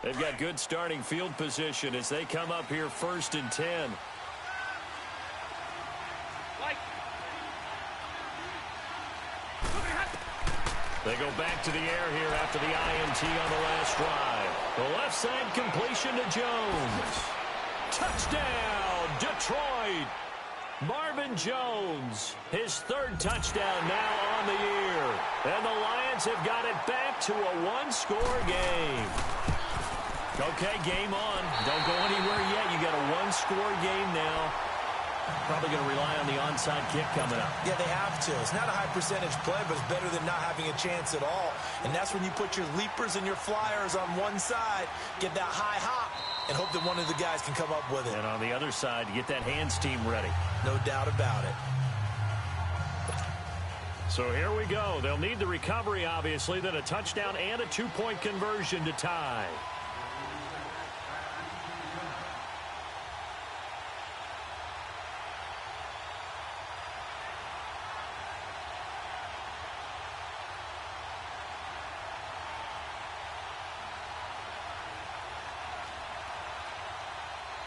They've got good starting field position as they come up here 1st and 10. They go back to the air here after the INT on the last drive. The left side completion to Jones. Touchdown, Detroit. Marvin Jones, his 3rd touchdown now on the year. And the Lions have got it back to a 1-score game. Okay, game on. Don't go anywhere yet. You got a 1-score game now. Probably going to rely on the onside kick coming up. Yeah, they have to. It's not a high percentage play, but it's better than not having a chance at all. And that's when you put your leapers and your flyers on one side, get that high hop, and hope that one of the guys can come up with it. And on the other side, you get that hands team ready. No doubt about it. So here we go. They'll need the recovery, obviously, then a touchdown and a 2-point conversion to tie.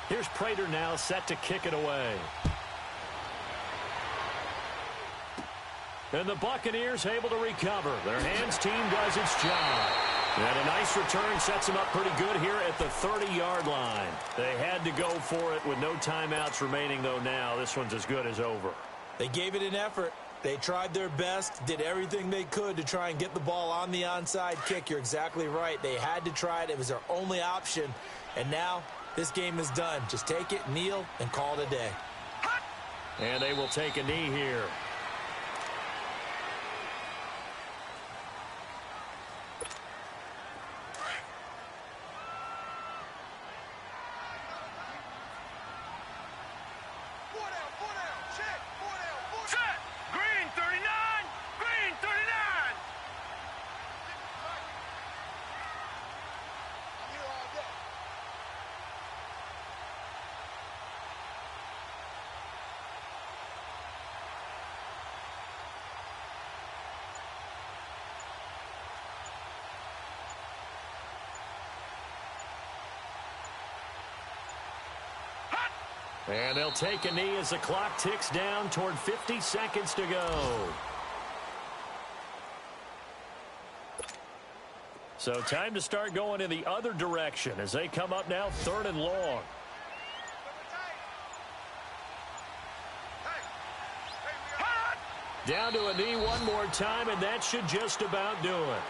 Here's Prater now set to kick it away. And the Buccaneers able to recover. Their hands team does its job. And a nice return sets them up pretty good here at the 30-yard line. They had to go for it with no timeouts remaining, though now this one's as good as over. They gave it an effort. They tried their best, did everything they could to try and get the ball on the onside kick. You're exactly right. They had to try it. It was their only option. And now this game is done. Just take it, kneel, and call it a day. And they will take a knee here. And they'll take a knee as the clock ticks down toward 50 seconds to go. So time to start going in the other direction as they come up now 3rd and long. Down to a knee one more time, and that should just about do it.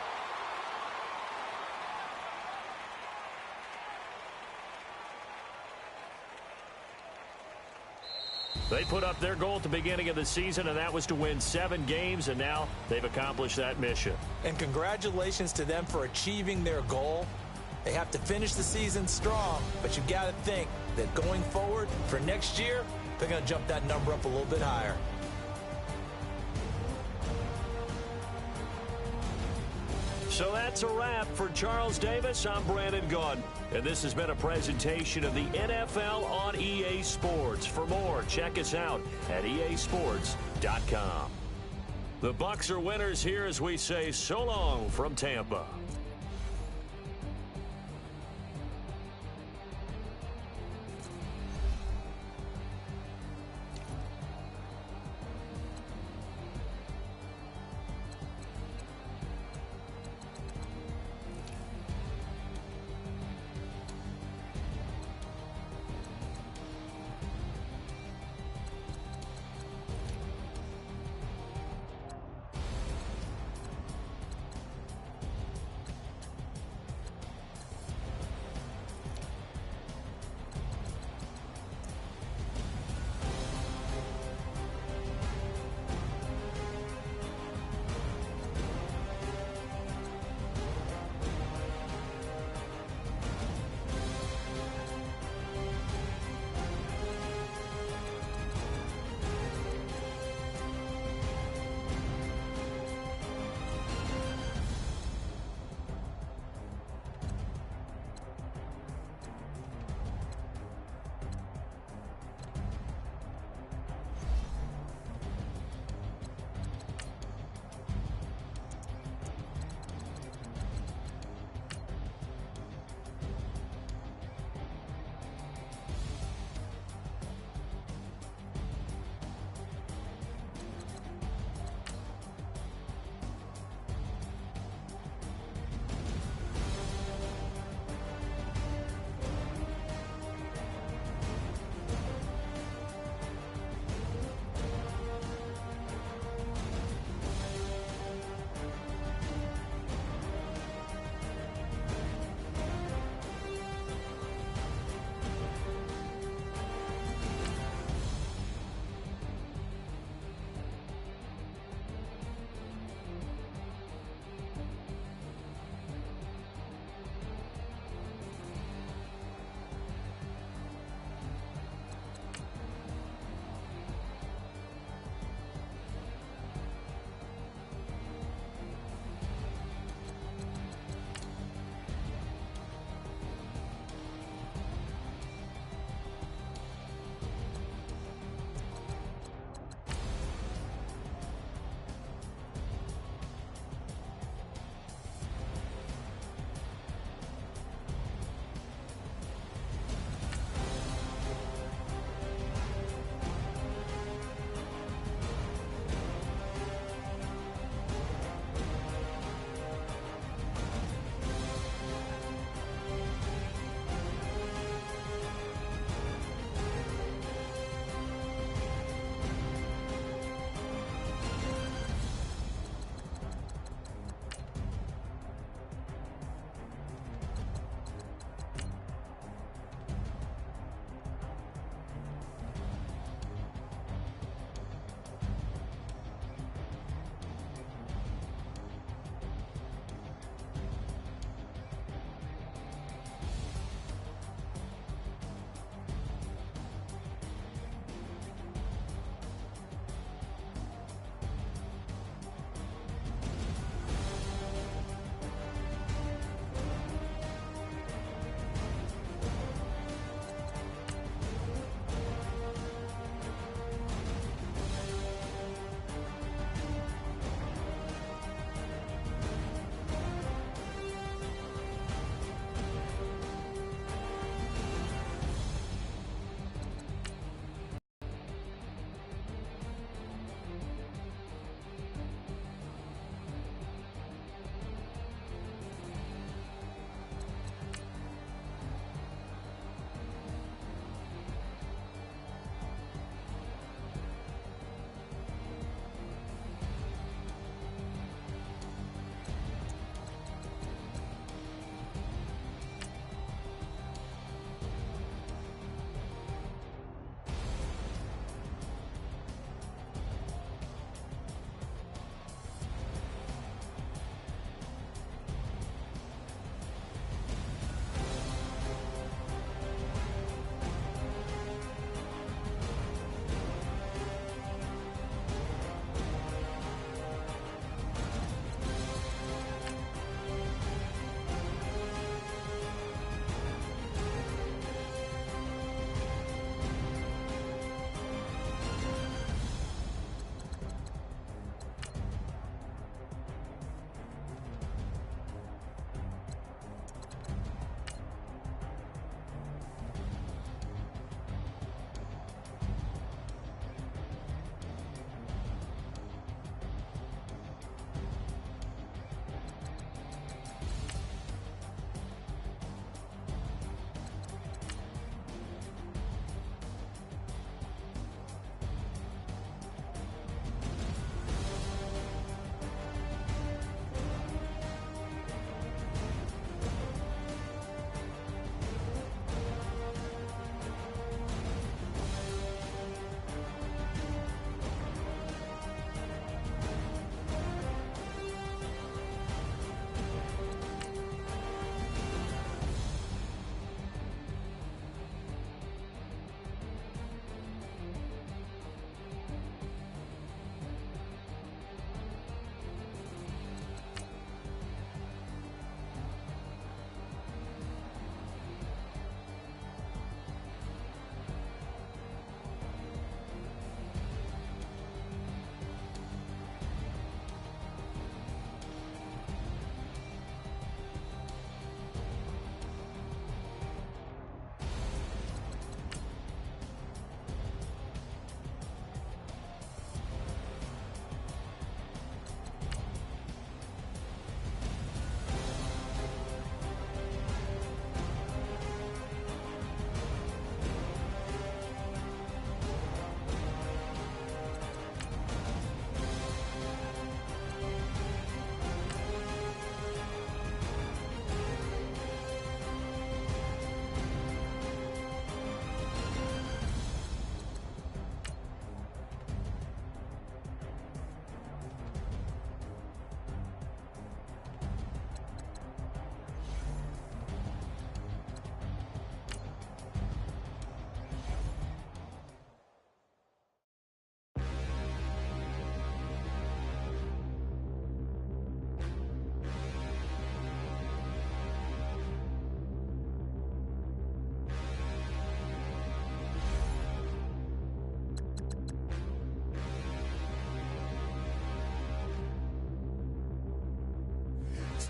They put up their goal at the beginning of the season, and that was to win 7 games, and now they've accomplished that mission. And congratulations to them for achieving their goal. They have to finish the season strong, but you've got to think that going forward for next year, they're going to jump that number up a little bit higher. So that's a wrap. For Charles Davis, I'm Brandon Gaudin. And this has been a presentation of the NFL on EA Sports. For more, check us out at easports.com. The Bucs are winners here as we say so long from Tampa.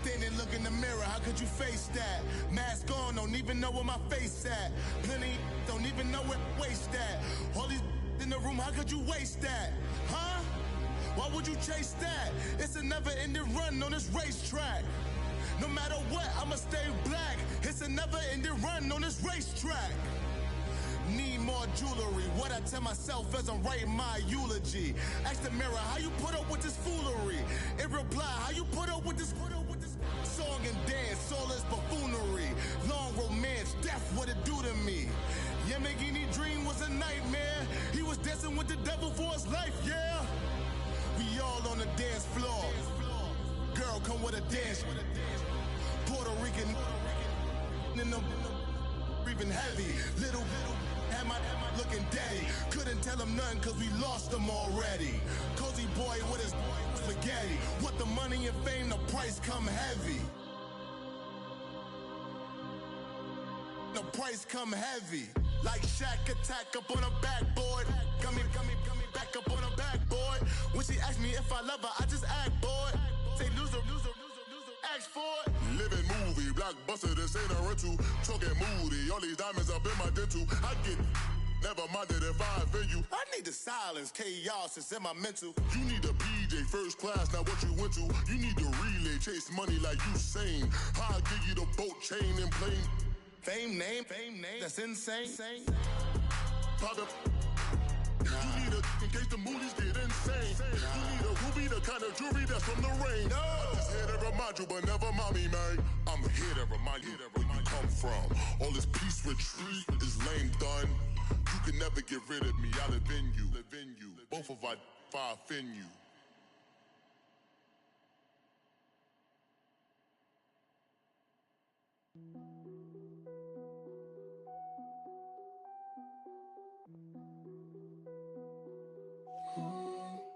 Standing, look in the mirror, how could you face that? Mask on, don't even know where my face at. Plenty, don't even know where waist at. All these in the room, how could you waste that? Huh? Why would you chase that? It's a never-ending run on this racetrack. No matter what, I'ma stay black. It's a never-ending run on this racetrack. Need more jewelry. What I tell myself as I'm writing my eulogy. Ask the mirror, how you put up with this foolery? It reply, how you put up with this song and dance, all this buffoonery. Long romance, death, what it do to me? Yamagini dream was a nightmare. He was dancing with the devil for his life, yeah. We all on the dance floor. Girl, come with a dance. Puerto Rican in the breathing heavy. Little had my looking daddy. Couldn't tell him nothing cause we lost him already. Cozy boy with his spaghetti. What the money and fame, the price come heavy. The price come heavy. Like Shaq attack up on a backboard. Got me back up on a backboard. When she asked me if I love her, I just act bored. Say loser, ask for it. Living movie, blockbuster, this ain't a rental. Talking moody, all these diamonds up in my dental. I get never minded if I offend you. I need the silence, chaos is in my mental. You need a PJ, first class, not what you went to. You need the relay, chase money like you sane. I'll give you the boat, chain, and plane. Fame name, that's insane. Pop up. You need a in case the movies get insane. You need a ruby, the kind of jewelry that's from the rain. I'm just here to remind you, but never mind me, man. I'm here to remind you where you come from. All this peace retreat is lame done. You can never get rid of me. I live in you. Both of our offend you.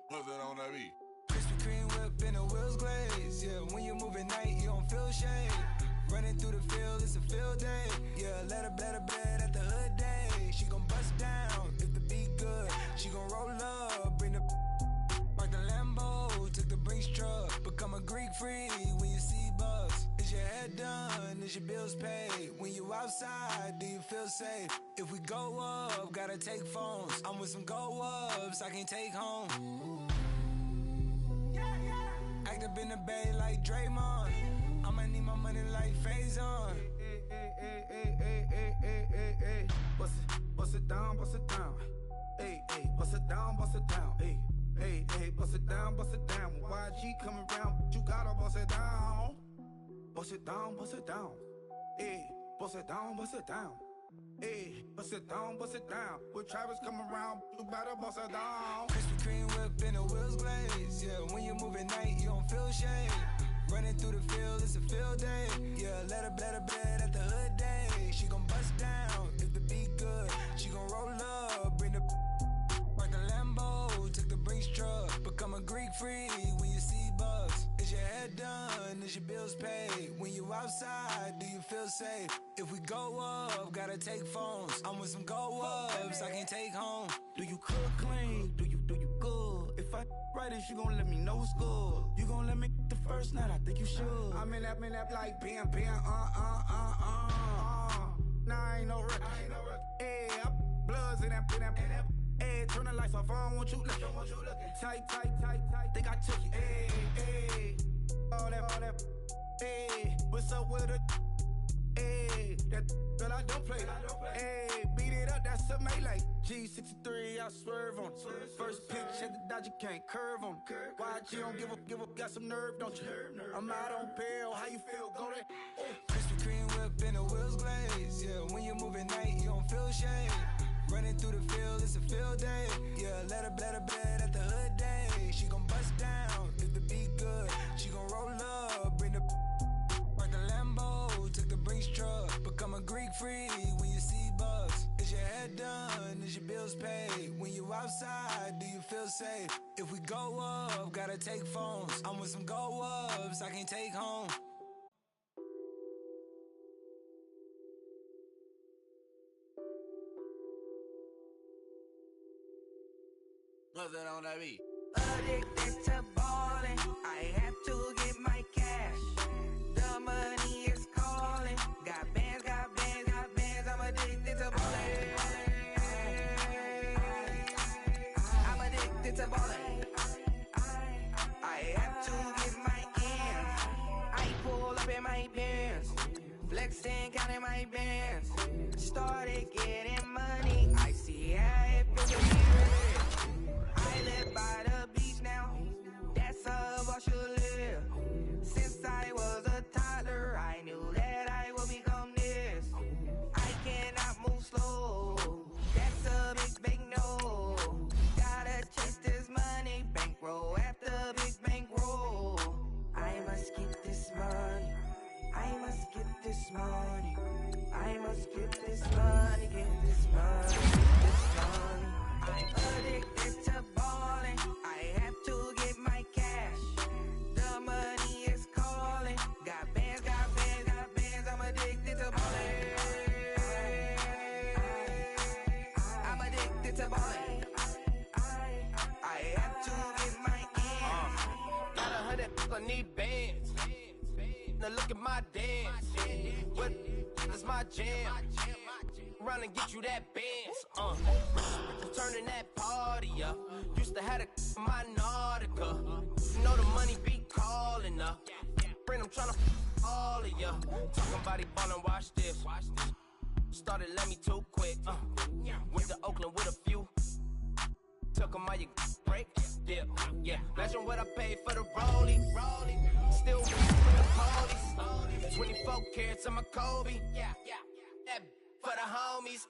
What's that on that beat? Krispy Kreme whip and the wheels glaze. Yeah, when you move at night, you don't feel shade. Running through the field, it's a field day. Yeah, let her bed at the hood day. She gon' bust down if the beat good. She gon' roll up, bring the park the Lambo, took the Brinks truck. Become a Greek freak when you see bugs. Is your head done? Is your bills paid? When you outside, do you feel safe? If we go up, gotta take phones. I'm with some go-ups I can't take home. Act up in the bay like Draymond. I'ma need my money like Faison. Hey. Bust it down. Hey, bust it down. Hey, bust it down. When YG come around, you gotta bust it down. Bust it down. Hey, bust it down. Hey, bust it down. When Travis come around, you better bust it down. Krispy Kreme whip and the wheels glaze. Yeah, when you move at night, you don't feel shade. Running through the field, it's a field day. Yeah, let her bed at the hood day. She gon' bust down if the beat good. She gon' roll up, bring the park the Lambo, took the Brinks truck. Become a Greek freak when you see bugs. Is your head done? Is your bills paid? When you outside, do you feel safe? If we go up, gotta take phones. I'm with some go-ups I can't take home. Do you cook clean? Do you good? If I right, is you gon' let me know it's good? You gon' let me the first night? I think you should. I'm in that like bam. Nah, I ain't no record. Hey, bloods in that. Hey, turn the lights off. I don't want you looking. Tight. Think I took you. Hey, all that. Hey, what's up with it? Hey, that girl I don't play. Hey, beat it up, that's a melee. G63, I swerve on it. First pitch at the dodge, you can't curve on it. Why you don't give up, got some nerve, don't you? I'm out on bail, how you feel? Go there. Krispy Kreme whip and the wheels glaze. Yeah, when you move at night, you don't feel shade. Running through the field, it's a field day. Yeah, let her bed at the hood day. She gon' bust down if the beat good. She gon' roll up, bring the park the Lambo, took the Brinks truck. Become a Greek freak when you see bugs. Is your head done? Is your bills paid? When you outside, do you feel safe? If we go up, gotta take phones. I'm with some go-ups I can't take home. What's that on that beat? Addicted to ballin', I have to get my cash. my bands. Started getting money, I see how it feels to be rich. I live by the beach now, that's how I should live. Since I was a toddler, I knew that I would become this. I cannot move slow, that's a big no. Gotta chase this money, bankroll after big bankroll. I must get this money, I must get this money, I must get this money, get this money, get this money. I'm addicted to balling, I have to get my cash. The money is calling, got bands, got bands, got bands, I'm addicted to balling. I'm addicted to balling. I have to get my ends. Got 100, I need bands. Now look at my dance. What is my jam? Run and get you that bands. Turning that party up. Used to have a my Nautica. You know the money be calling up. Friend, I'm tryna all of ya. Talking about it, ballin', watch this. Started let me too quick. Went to Oakland with a few. Took 'em all you break. Yeah. Imagine what I paid for the rollie. Still with the police. 24 carats on my Kobe. Yeah. That for the homies.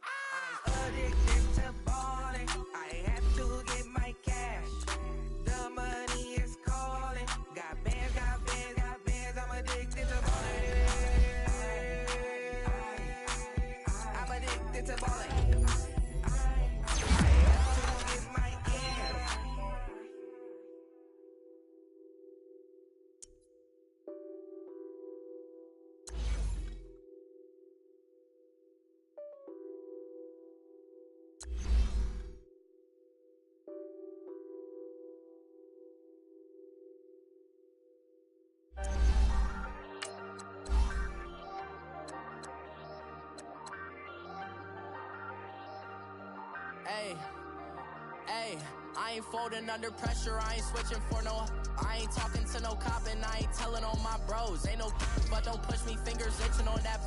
I'm addicted to balling. I have to get my cash. The money is calling. Got bands, got bands, got bands. I'm addicted to balling. I'm addicted to balling. I have to get my ends. Hey, I ain't folding under pressure, I ain't switching for no. I ain't talking to no cop and I ain't telling on my bros. Ain't no but don't push me, fingers itching on that.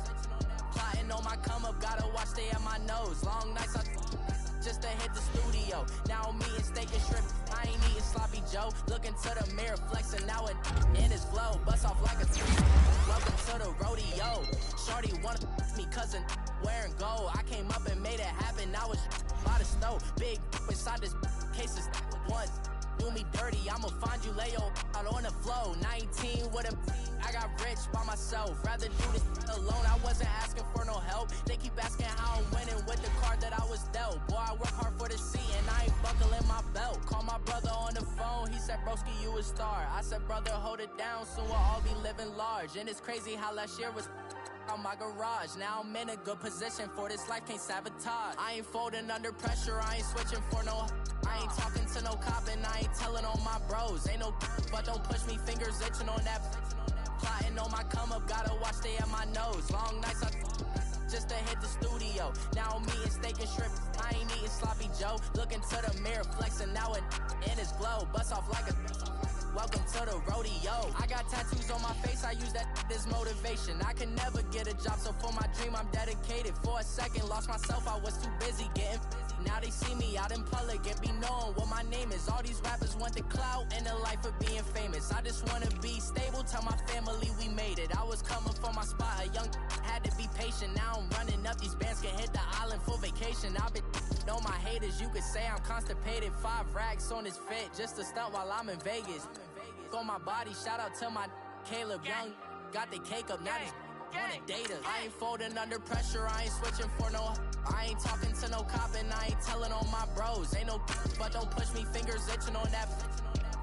Plotting on my come up, gotta watch stay at my nose. Long nights I just to hit the studio. Now I'm eating steak and shrimp, I ain't eating sloppy Joe. Looking to the mirror, flexing now it in his flow. Bust off like a welcome to the rodeo. Shorty wanna me cousin wearing gold. I came up and made it happen, now it's by the stove. Big inside this cases once. Do me dirty, I'ma find you lay out on the floor. 19 with a I got rich by myself. Rather do this alone, I wasn't asking for no help. They keep asking how I'm winning with the card that I was dealt. Boy, I work hard for the seat and I ain't buckling my belt. Call my brother on the phone, he said, broski, you a star. I said, brother, hold it down, soon we'll all be living large. And it's crazy how last year was on my garage. Now I'm in a good position for this life, can't sabotage. I ain't folding under pressure, I ain't switching for no. I ain't talking to no cop and I ain't telling on my bros. Ain't no but don't push me, fingers itching on that. Plotting on my come up, gotta watch stay at my nose. Long nights I just to hit the studio. Now I'm eating steak and shrimp, I ain't eating sloppy Joe. Looking to the mirror, flexing now it in his glow. Bust off like a welcome to the rodeo. I got tattoos on my face, I use that as motivation. I can never get a job, so for my dream I'm dedicated. For a second, lost myself, I was too busy getting busy. Now they see me out in public and be knowing what my name is. All these rappers want the clout and the life of being famous. I just wanna be stable, tell my family we made it. I was coming for my spot, a young had to be patient. Now I'm running up, these bands can hit the island for vacation. I've been on my haters, you could say I'm constipated. 5 racks on his fit, just to stunt while I'm in Vegas. On my body, shout out to my Caleb Young. Got the cake up, now these wanna date us. I ain't folding under pressure, I ain't switching for no. I ain't talking to no cop and I ain't telling on my bros. Ain't no but don't push me, fingers itching on that.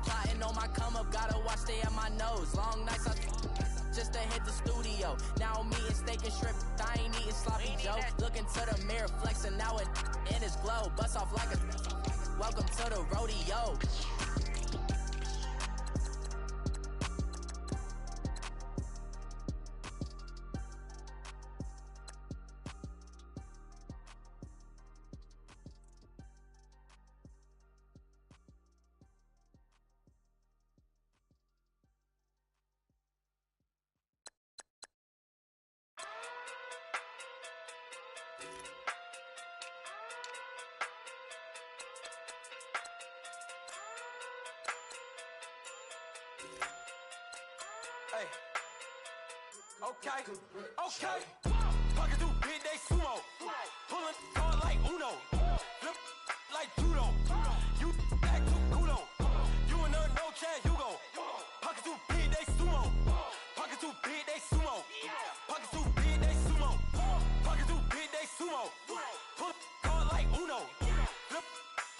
Plotting on my come up, gotta watch stay at my nose. Long nights I just to hit the studio. Now I'm eating steak and shrimp, I ain't eating sloppy Joe. Looking to the mirror, flexing now it in his glow. Bust off like a welcome to the rodeo. Okay, okay. Pocket too big, they sumo. Pulling hard like Uno. Flip like judo. You act too kudo. You and her no Chad Hugo. Pocket too big, they sumo. Pocket too big, they sumo. Pocket too big, they sumo. Pocket too big, they sumo. Pull hard like Uno. Flip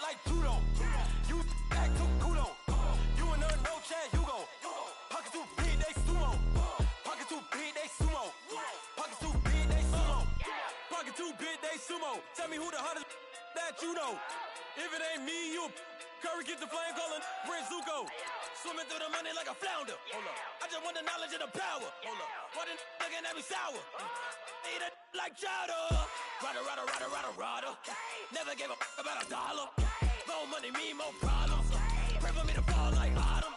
like judo. You act too kudo. You and her no Chad Hugo. Pocket too big, they sumo. Pocket too big, they sumo. Pocket too big, they sumo. Pocket too big, they sumo. Tell me who the hottest that you know. If it ain't me, you Curry get the flame calling Prince Zuko. Swimming through the money like a flounder. Hold up. I just want the knowledge and the power. Hold up. Why the looking at me sour? Eat it like chowder. Rada, rada, rada, rada, rada. Never gave a about $1. More money mean more problems. Pray for me to fall like autumn.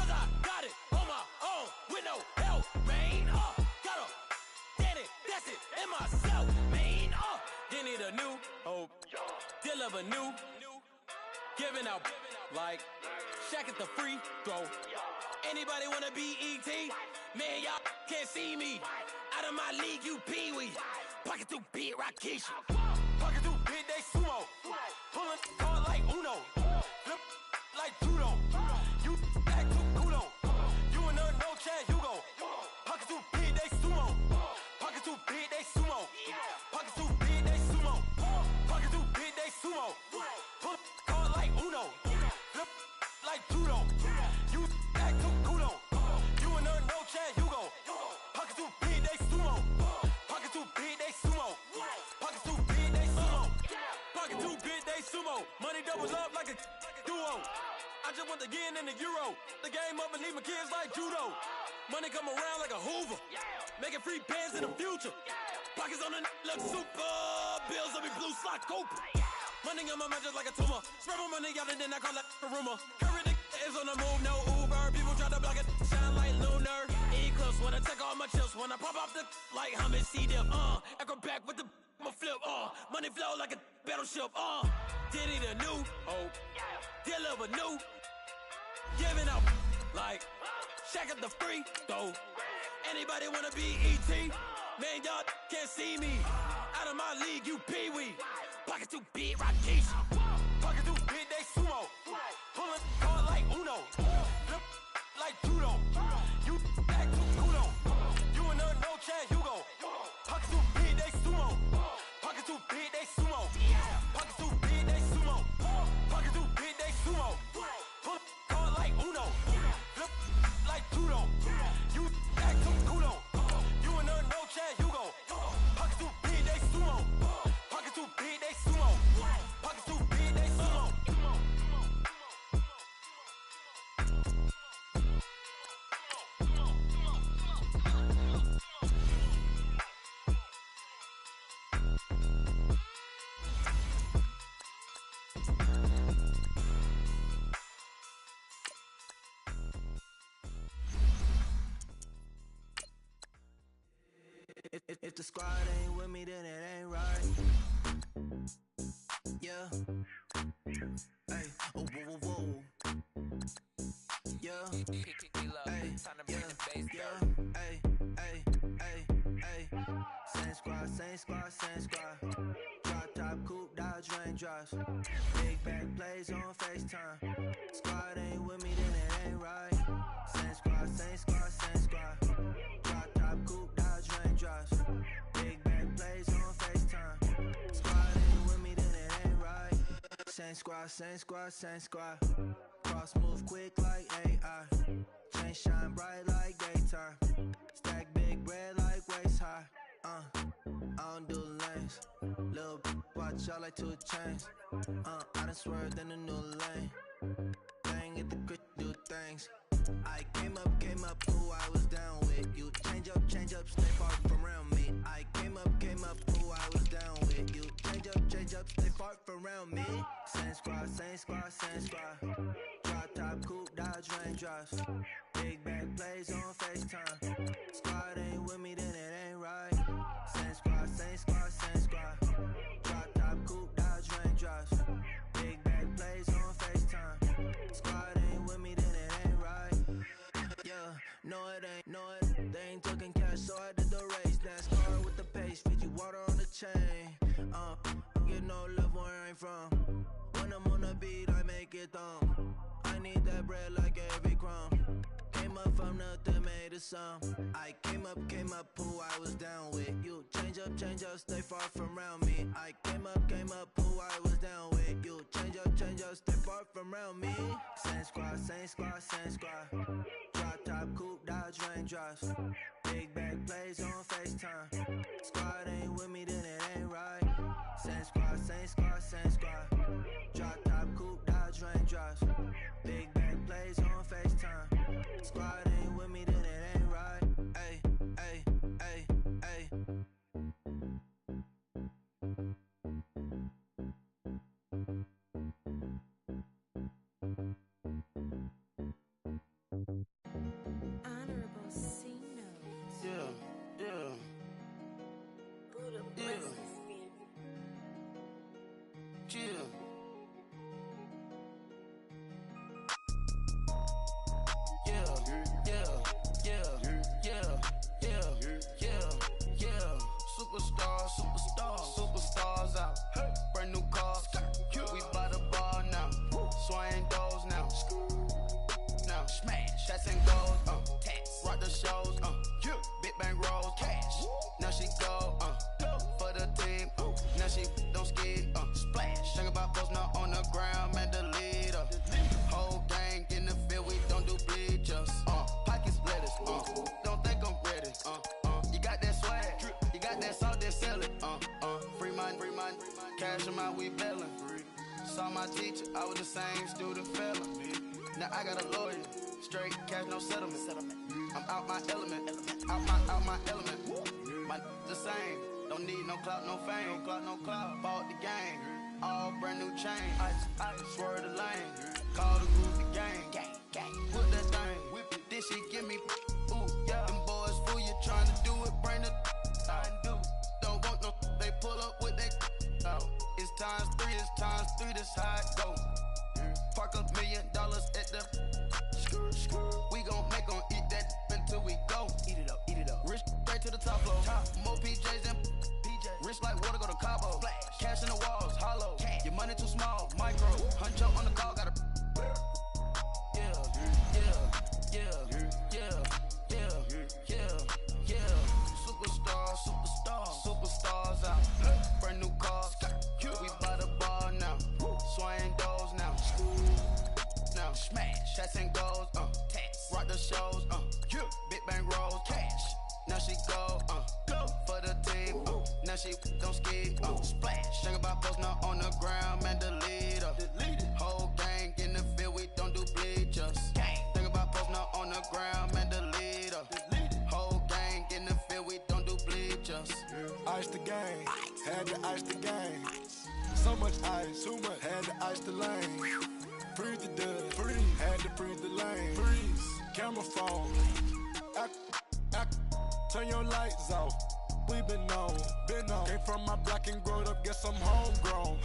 Cause I got it on my own with no help, man. Got a Danny, that's it, in myself, man. Didn't need a new hope. Deal of a new. Giving out like Shaq at the free throw. Anybody wanna be E.T.? Man, y'all can't see me. Out of my league, you pee-wee. Pocket too big, Rakishi. Pocket too big, they sumo. Pulling hard like Uno. Flip like judo. You act too kudo. You and her no Chad Hugo. Pocket too big, they sumo. Pocket too big, they sumo. Pocket too big, they sumo. Pocket too big, they sumo. Pull hard like Uno. Flip like judo. You act too kudo. You and her no Chad Hugo. Pocket too big, they sumo. Pocket too big, they sumo. Pocket too big, they sumo. Pocket too big, they sumo. Money doubles up like a duo. I just want the yen and the euro. The game up and leave my kids like judo. Money come around like a Hoover. Making free bands in the future. Pockets on the look super. Bills on me blue slot Cooper. Money on my mind just like a tumor. Spread my money out and then I call it a rumor. Curry the is on the move, no Uber. People try to block it, shine like lunar. Eclipse when I take all my chips. When I pop up the like Hummus C-Dip. Acrobat with the flip. Money flow like a battleship. Did need a new hope. Deliver new. Giving out like Shaq at the free throw. Anybody wanna be E.T.? Man, y'all can't see me. Out of my league, you pee-wee. Pocket too big, Rakishi. Pocket too big, they sumo. Pulling hard like Uno. Flip like judo. You act too kudo. You and her no Chad Hugo. Pocket too big, they sumo. Pocket too big, they sumo. Pocket too big, they sumo. Pocket too big, they sumo. Pull hard like Uno. Flip like judo. You act too kudo. You and her no Chad Hugo. Pocket too big, they sumo. Pocket too big, they sumo. Pocket too big, they sumo. If the squad ain't with me, then it ain't right. Yeah. Hey. Oh, whoa, whoa, whoa. Yeah. Hey. Yeah. Hey. Hey. Hey. Hey. Same squad, same squad, same squad. Drop top, coupe, Dodge raindrops. Big back plays on FaceTime. Squad ain't with me, then it ain't right. Same squad, same squad, same squad. Drop top, coupe, Dodge raindrops. Big back plays on FaceTime. Squad ain't with me, then it ain't right. Same squad, same squad, same squad. Cross move quick like AI. Chain shine bright like daytime. Stack big bread like waist high. I don't do lanes. Little watch out like 2 chains. I done swerved in a new lane. Bang at the crit, do things. I came up, who I was down with. You change up, stay far from around me. I came up, who I was down with. You change up, stay far from around me. Same squad, same squad, same squad. Drop top, coupe, Dodge raindrops. Big back plays on FaceTime. Squad ain't with me, then it ain't right. Same squad, same squad, same squad. Drop top, coupe, Dodge raindrops. Big back plays on FaceTime. Squad ain't with me, then it ain't right. Yeah, no it ain't, they ain't talking cash, so thumb. I need that bread like every crumb. Came up from nothing, made a sum. I came up, who I was down with. You change up, stay far from around me. I came up, who I was down with. You change up, stay far from around me. Same squad. Drop top, coupe, Dodge raindrops. Big bag plays on FaceTime. Squad ain't with me, then it ain't right. Same squad. Drop top, coupe, Dodge raindrops. Big bag plays on FaceTime. Squad ain't with me, then it ain't right. Ay. Honorable C notes. Yeah. Buddha blesses me. Chill. Superstars out. Brand new cars. We by the bar now. Swaying doors now. Now smash. Shots and goals. Rock the shows. Big bang rolls. Cash. Now she go. For the team. Now she don't skid. Splash. Think about posting up on the ground. Man, the leader. Whole gang in the field. We don't do bleachers. Pockets lettuce. Don't think I'm ready. You got that swag. You got that salt, then sell it. Free mind. Cash them out, we bailin'. Saw my teacher, I was the same student fella. Now I got a lawyer, straight cash, no settlement. I'm out my element, out my element. My the same, don't need no clout, no fame. Bought the game, all brand new chain. I swerve the lane, call the group the gang. Put that thing, whip it, this shit give me. Ooh, yeah. Them boys fool you, trying to do it, bring the I do. Don't want no, they pull up with they. It's times three, this how it go. Park $1 million at the. We gon' eat that until we go. Eat it up. Rich straight to the top floor. More PJs and rich like water go to Cabo. Flash. Cash in the walls, hollow. Cash. Your money too small, micro. Huncho on the call, gotta. Superstars out. Brand new cars. We by the bar now. Swaying doors now. Now smash. Shots and goals. Rock the shows. Big bang rolls. Cash. Now she go. For the team. Now she don't ski. Splash. Think about posting up on the ground. Man, the leader. Whole gang in the field. We don't do bleachers. Think about posting up on the ground. Man, the leader. Whole gang in the field. We don't do bleachers. Ice the game, had to ice the game. So much ice, too much, had to ice the lane. Freeze the dust, had to freeze the lane. Freeze, camera phone. Turn your lights off. We been on. Came from my block and growed up, guess I'm homegrown,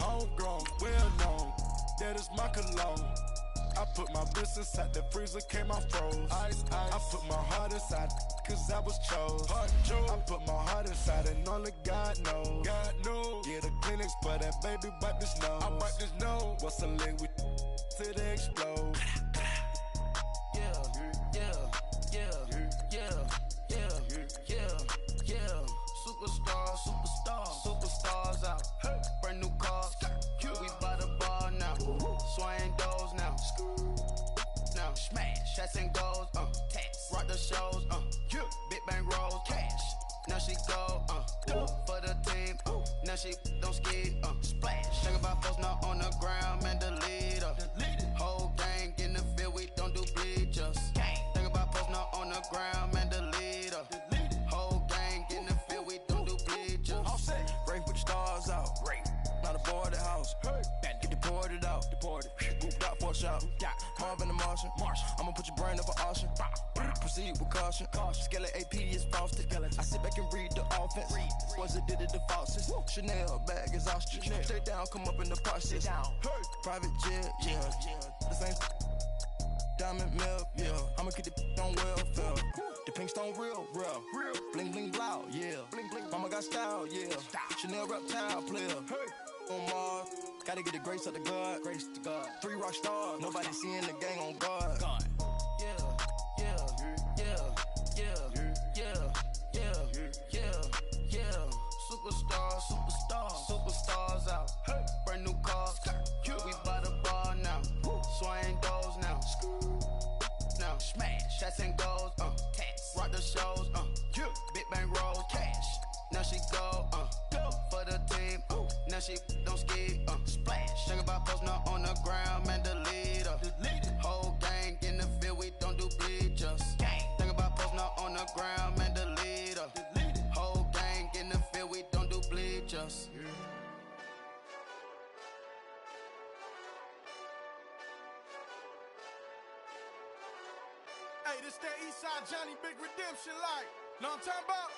well known. That is my cologne. I put my wrist inside the freezer, came out froze. Ice. I put my heart inside, cause I was chose. I put my heart inside and only God knows. Yeah, the clinics for that baby, wipe this nose. I wipe this nose. What's a lick with till they explode? Superstars out. Brand new cars. We by the bar now. Swaying doors now. Now smash. Shots and goals. Rock the shows. Big bang rolls. Cash. Now she go. For the team. Now she don't ski. Splash. Think about posting up on the ground. Man, the leader. Whole gang in the field. We don't do bleachers. Think about posting up on the ground. Man, the leader. Whole gang in the field. We don't do bleachers. All set. Rain put the stars out. Not a boarded house. Get deported out. Moved out for a shot. Marvin the Martian. I'ma put your brain up for auction. Proceed with caution. Skeleton AP is frosted. I sit back and read the offense. Was it did it the faucets? Chanel bag is ostrich. Stay down, come up in the process. Private jet, yeah. The same diamond milk, yeah. I'ma keep the on welfare. The pink stone real. Bling bling blow, yeah. Mama got style, yeah. Chanel reptile player. On Mars, Gotta get the grace of the God. Grace to God. 3 rock stars. Nobody seeing the gang on guard. God. Superstars out. Brand new cars. We by the bar now. Swing doors now. Now smash. Shots and goals. Tax. Rock the shows. Big bang rolls. Cash. Now she go. For the team. Now she don't ski. Splash. Think about posting up on the ground. Man, the leader. Whole gang in the field. We don't do bleachers. Think about posting up on the ground. Man, the leader. Whole gang in the field. We don't do bleachers. Hey, this that Eastside Johnny Big Redemption like. Know what I'm talking about?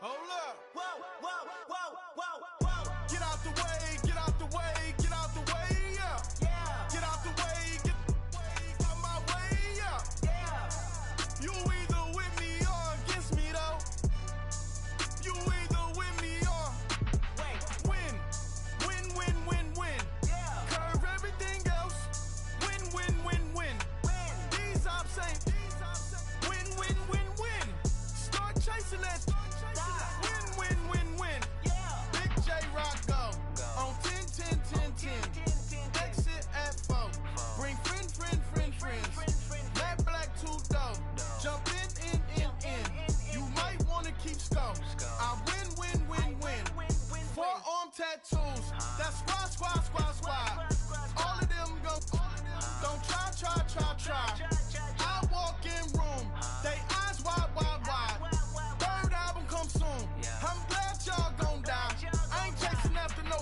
Hold up. Whoa, whoa, whoa, whoa, whoa. Get out the way, get out the way, get out the way, yeah. Yeah. Get out the way, get out my way, yeah. Yeah. You either with me or against me, though. You either with me or win. Win, win, win, win. Yeah. Curve everything else. Win, win, win, win. These ops ain't win, win, win, win. Start chasing that. Win, win, win, win. Yeah. Big J Rock go. On 10, 10, 10, 10. Exit at 4. Bring friends. Black too dope. Jump in. You might wanna keep scope. I win. Forearm tattoos. That's squad. All of them go. Don't try. I walk in room. They eyes wide. Third album come soon. I'm glad y'all gon' die. I ain't chasing after no.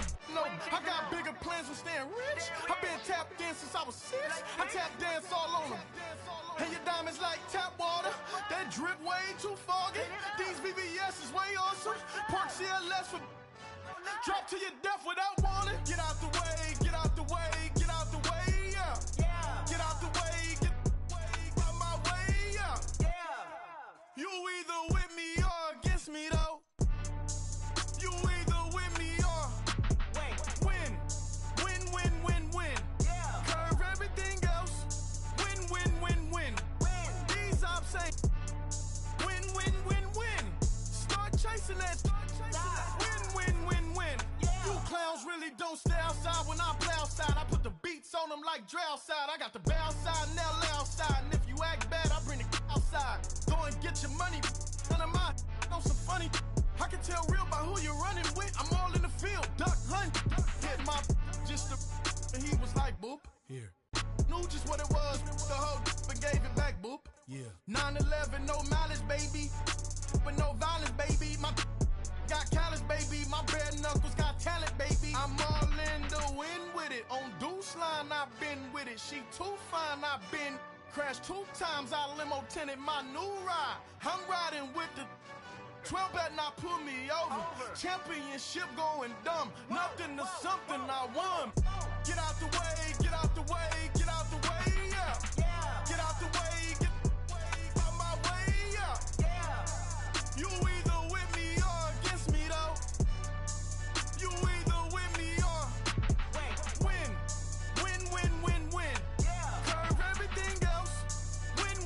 I got bigger plans for staying rich. I been tapped in since I was 6. I tap dance all on them. And your diamonds like tap water. That drip way too foggy. These BBS is way awesome. Park CLS for drop to your death without warning. Get out the way, get out the way, get out the way, yeah. Get out the way, get out my way, yeah. You either with me or against me, though. You either with me or win. Curve everything else. Win. These ops ain't win. Start chasing that. Win. You clowns really don't stay outside when I play outside. I put the beats on them like drow side. I got the bow side and now lay outside. And if you act bad, I bring the outside. Go and get your money. None of my know some funny. I can tell real by who you're running with. I'm all in the field. Duck hunt. Hit my just the and he was like boop. Here. Knew just what it was. The whole and gave it back boop. Yeah. 9/11, no mileage, baby. But no violence, baby. My got callous, baby. My bare knuckles got talent, baby. I'm all in the wind with it. On Deuce line, I've been with it. She too fine, I've been crashed 2 times. I limo tinted my new ride. I'm riding with the 12 better not pull me over. Championship going dumb. Nothing to something I won. Get out the way, get out the way, get out the way, yeah. Get out the way, get out my way, yeah. You either with me or against me, though. You either with me or win. Curve everything else.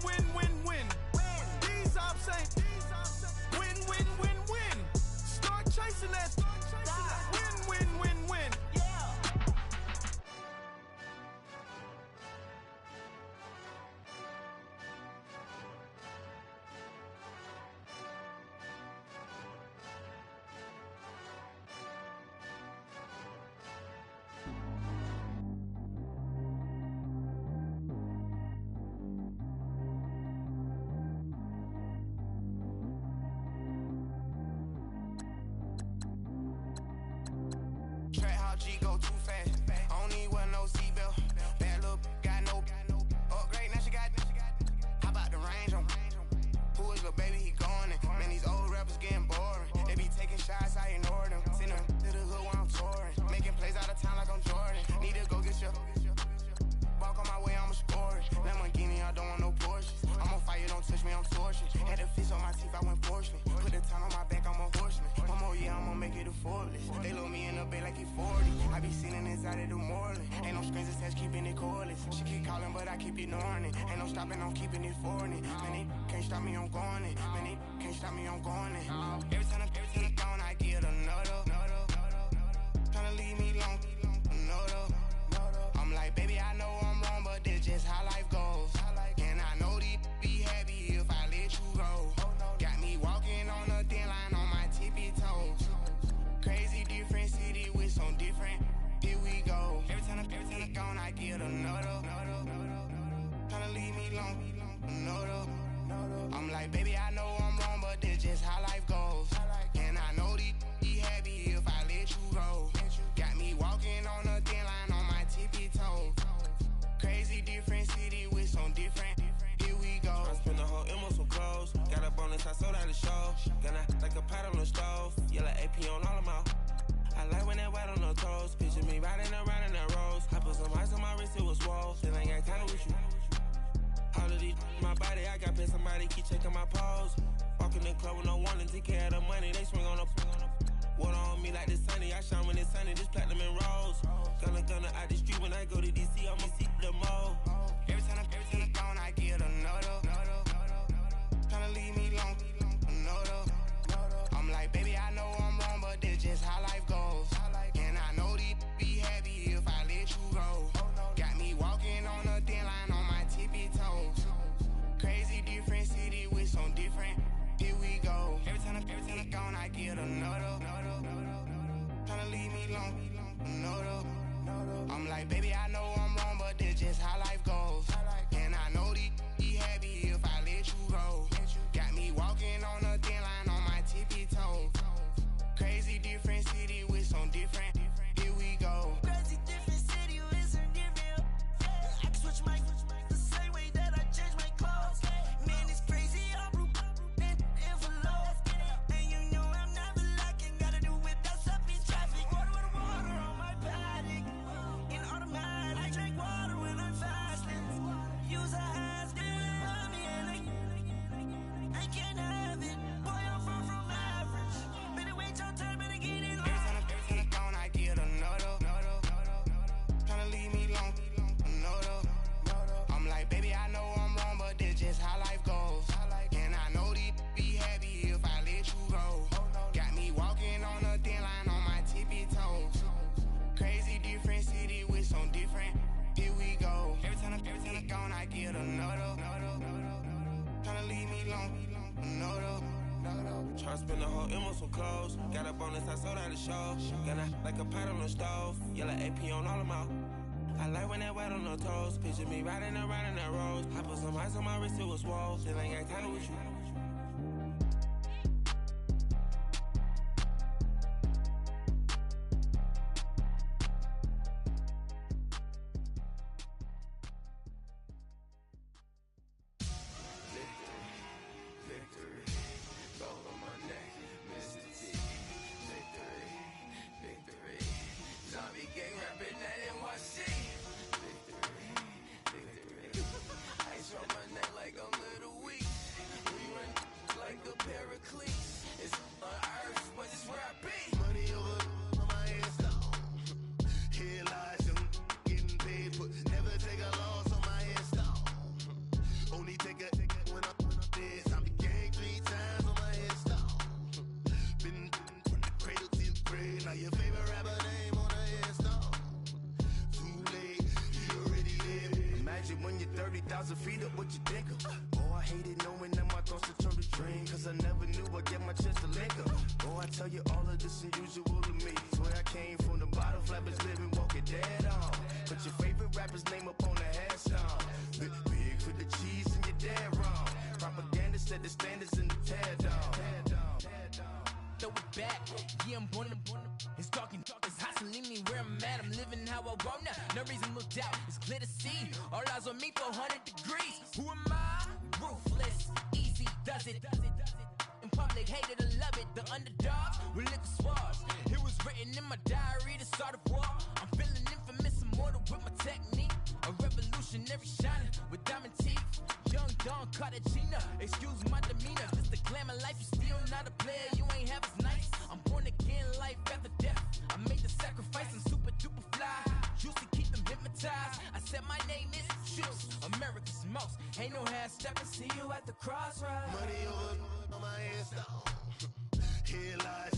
Win. These ops ain't win. Start chasing that. Win. G go too fast. I don't need wear no seatbelt. Bad look, got no upgrade. Now she got. How about the range on? Who is the baby? He going in. Man, these old rappers getting boring. They be taking shots, I ignore them. Send them to the hood while I'm touring. Making plays out of town like I'm Jordan. Need to go get your. Walk on my way, I'ma score it. Lamborghini, I don't want no Porsches. I'm on fire, don't touch me, I'm tortured. Had the fish on my teeth, I went fortunate. Put the time on my back, I'm a horseman. One more year, I'ma make it a Forbes. They load me in the bay like he 40. I be sitting inside of the Moreland. Ain't no screens attached, keeping it cordless. She keep calling, but I keep ignoring it. Ain't no stopping, I'm keeping it foreign it. Man, it can't stop me, I'm going it. Man, it can't stop me, I'm going it. Every time I'm gone, I get another. Tryna leave me alone, another. I'm like, baby, I know I'm wrong, but this just how life goes. And I know these be happy if I let you go. Got me walking on a thin line on my tippy toes. Crazy different city with some different. Here we go. Every time I'm gone, I get another. Tryna leave me alone, another. I'm like, baby, I know I'm wrong, but this just how life goes. And I know these be happy if I let you go. Got me walking on a thin line on my tippy toes. Crazy different city with some different. Here we go. I spend the whole M on some clothes. Got a bonus, I sold out the show. Gonna like a pot on the stove. Yellow AP on all of my. I like when that white on the toes. Picture me riding around in that rose. I put some ice on my wrist, it was swole. Still ain't got time with you. All of these, my body, I got paid somebody keep checking my pose. Walking in the club with no one to take care of the money. They swing on the water on me like the sunny. I shine when it's sunny, this platinum and rose. Gonna out the street when I go to DC, I'ma see the mode. Every time I'm gone, I get another. Tryna leave me alone, another. I'm like, baby, I know I'm wrong, but this just how life goes. And I know these be happy if I let you go. Got me walking on a thin line on my tippy toes. Crazy different city with some different. Here we go. Every time I'm gone, I get another. Tryna leave me alone, another. I'm like, baby, I know I'm wrong, but this just how life goes. And I know these be happy if I let you go. Got me walking on a thin line on my tippy toes. Crazy different city with some different. Here we go. Crazy different city with some different. I can switch my the same way that I change my clothes. Man, it's crazy, I'm blue and envelope. And you know I'm never lacking. Gotta do it, that's up in traffic. Water with water on my paddock. In automatic, I drink water when I'm fasting. Use a has been on me and I can't have it. Boy, I'm far from average. Better wait your turn, better get it Every time I'm gone, I get another. Tryna leave me alone, another. I'm like, baby, I know I'm wrong, but this just how life goes. And I know these be happy if I let you go. Got me walking on a thin line on my tippy toes. Crazy different city with some different. Here we go. Every time I'm gone, I get another. Tryna leave me alone, another. Tryna spend the whole M on some clothes. Got a bonus, I sold out the show. Gonna like a pot on the stove. Yellow AP on all of my. I like when that white on the toes. Picture me riding around in that rose. I put some ice on my wrist, it was swole. Still ain't got time with you. Life after death. I made the sacrifice and super duper said my name is Juice. America's most. Ain't no half stepping. See you at the crossroads. Money over on my headstone. Here lies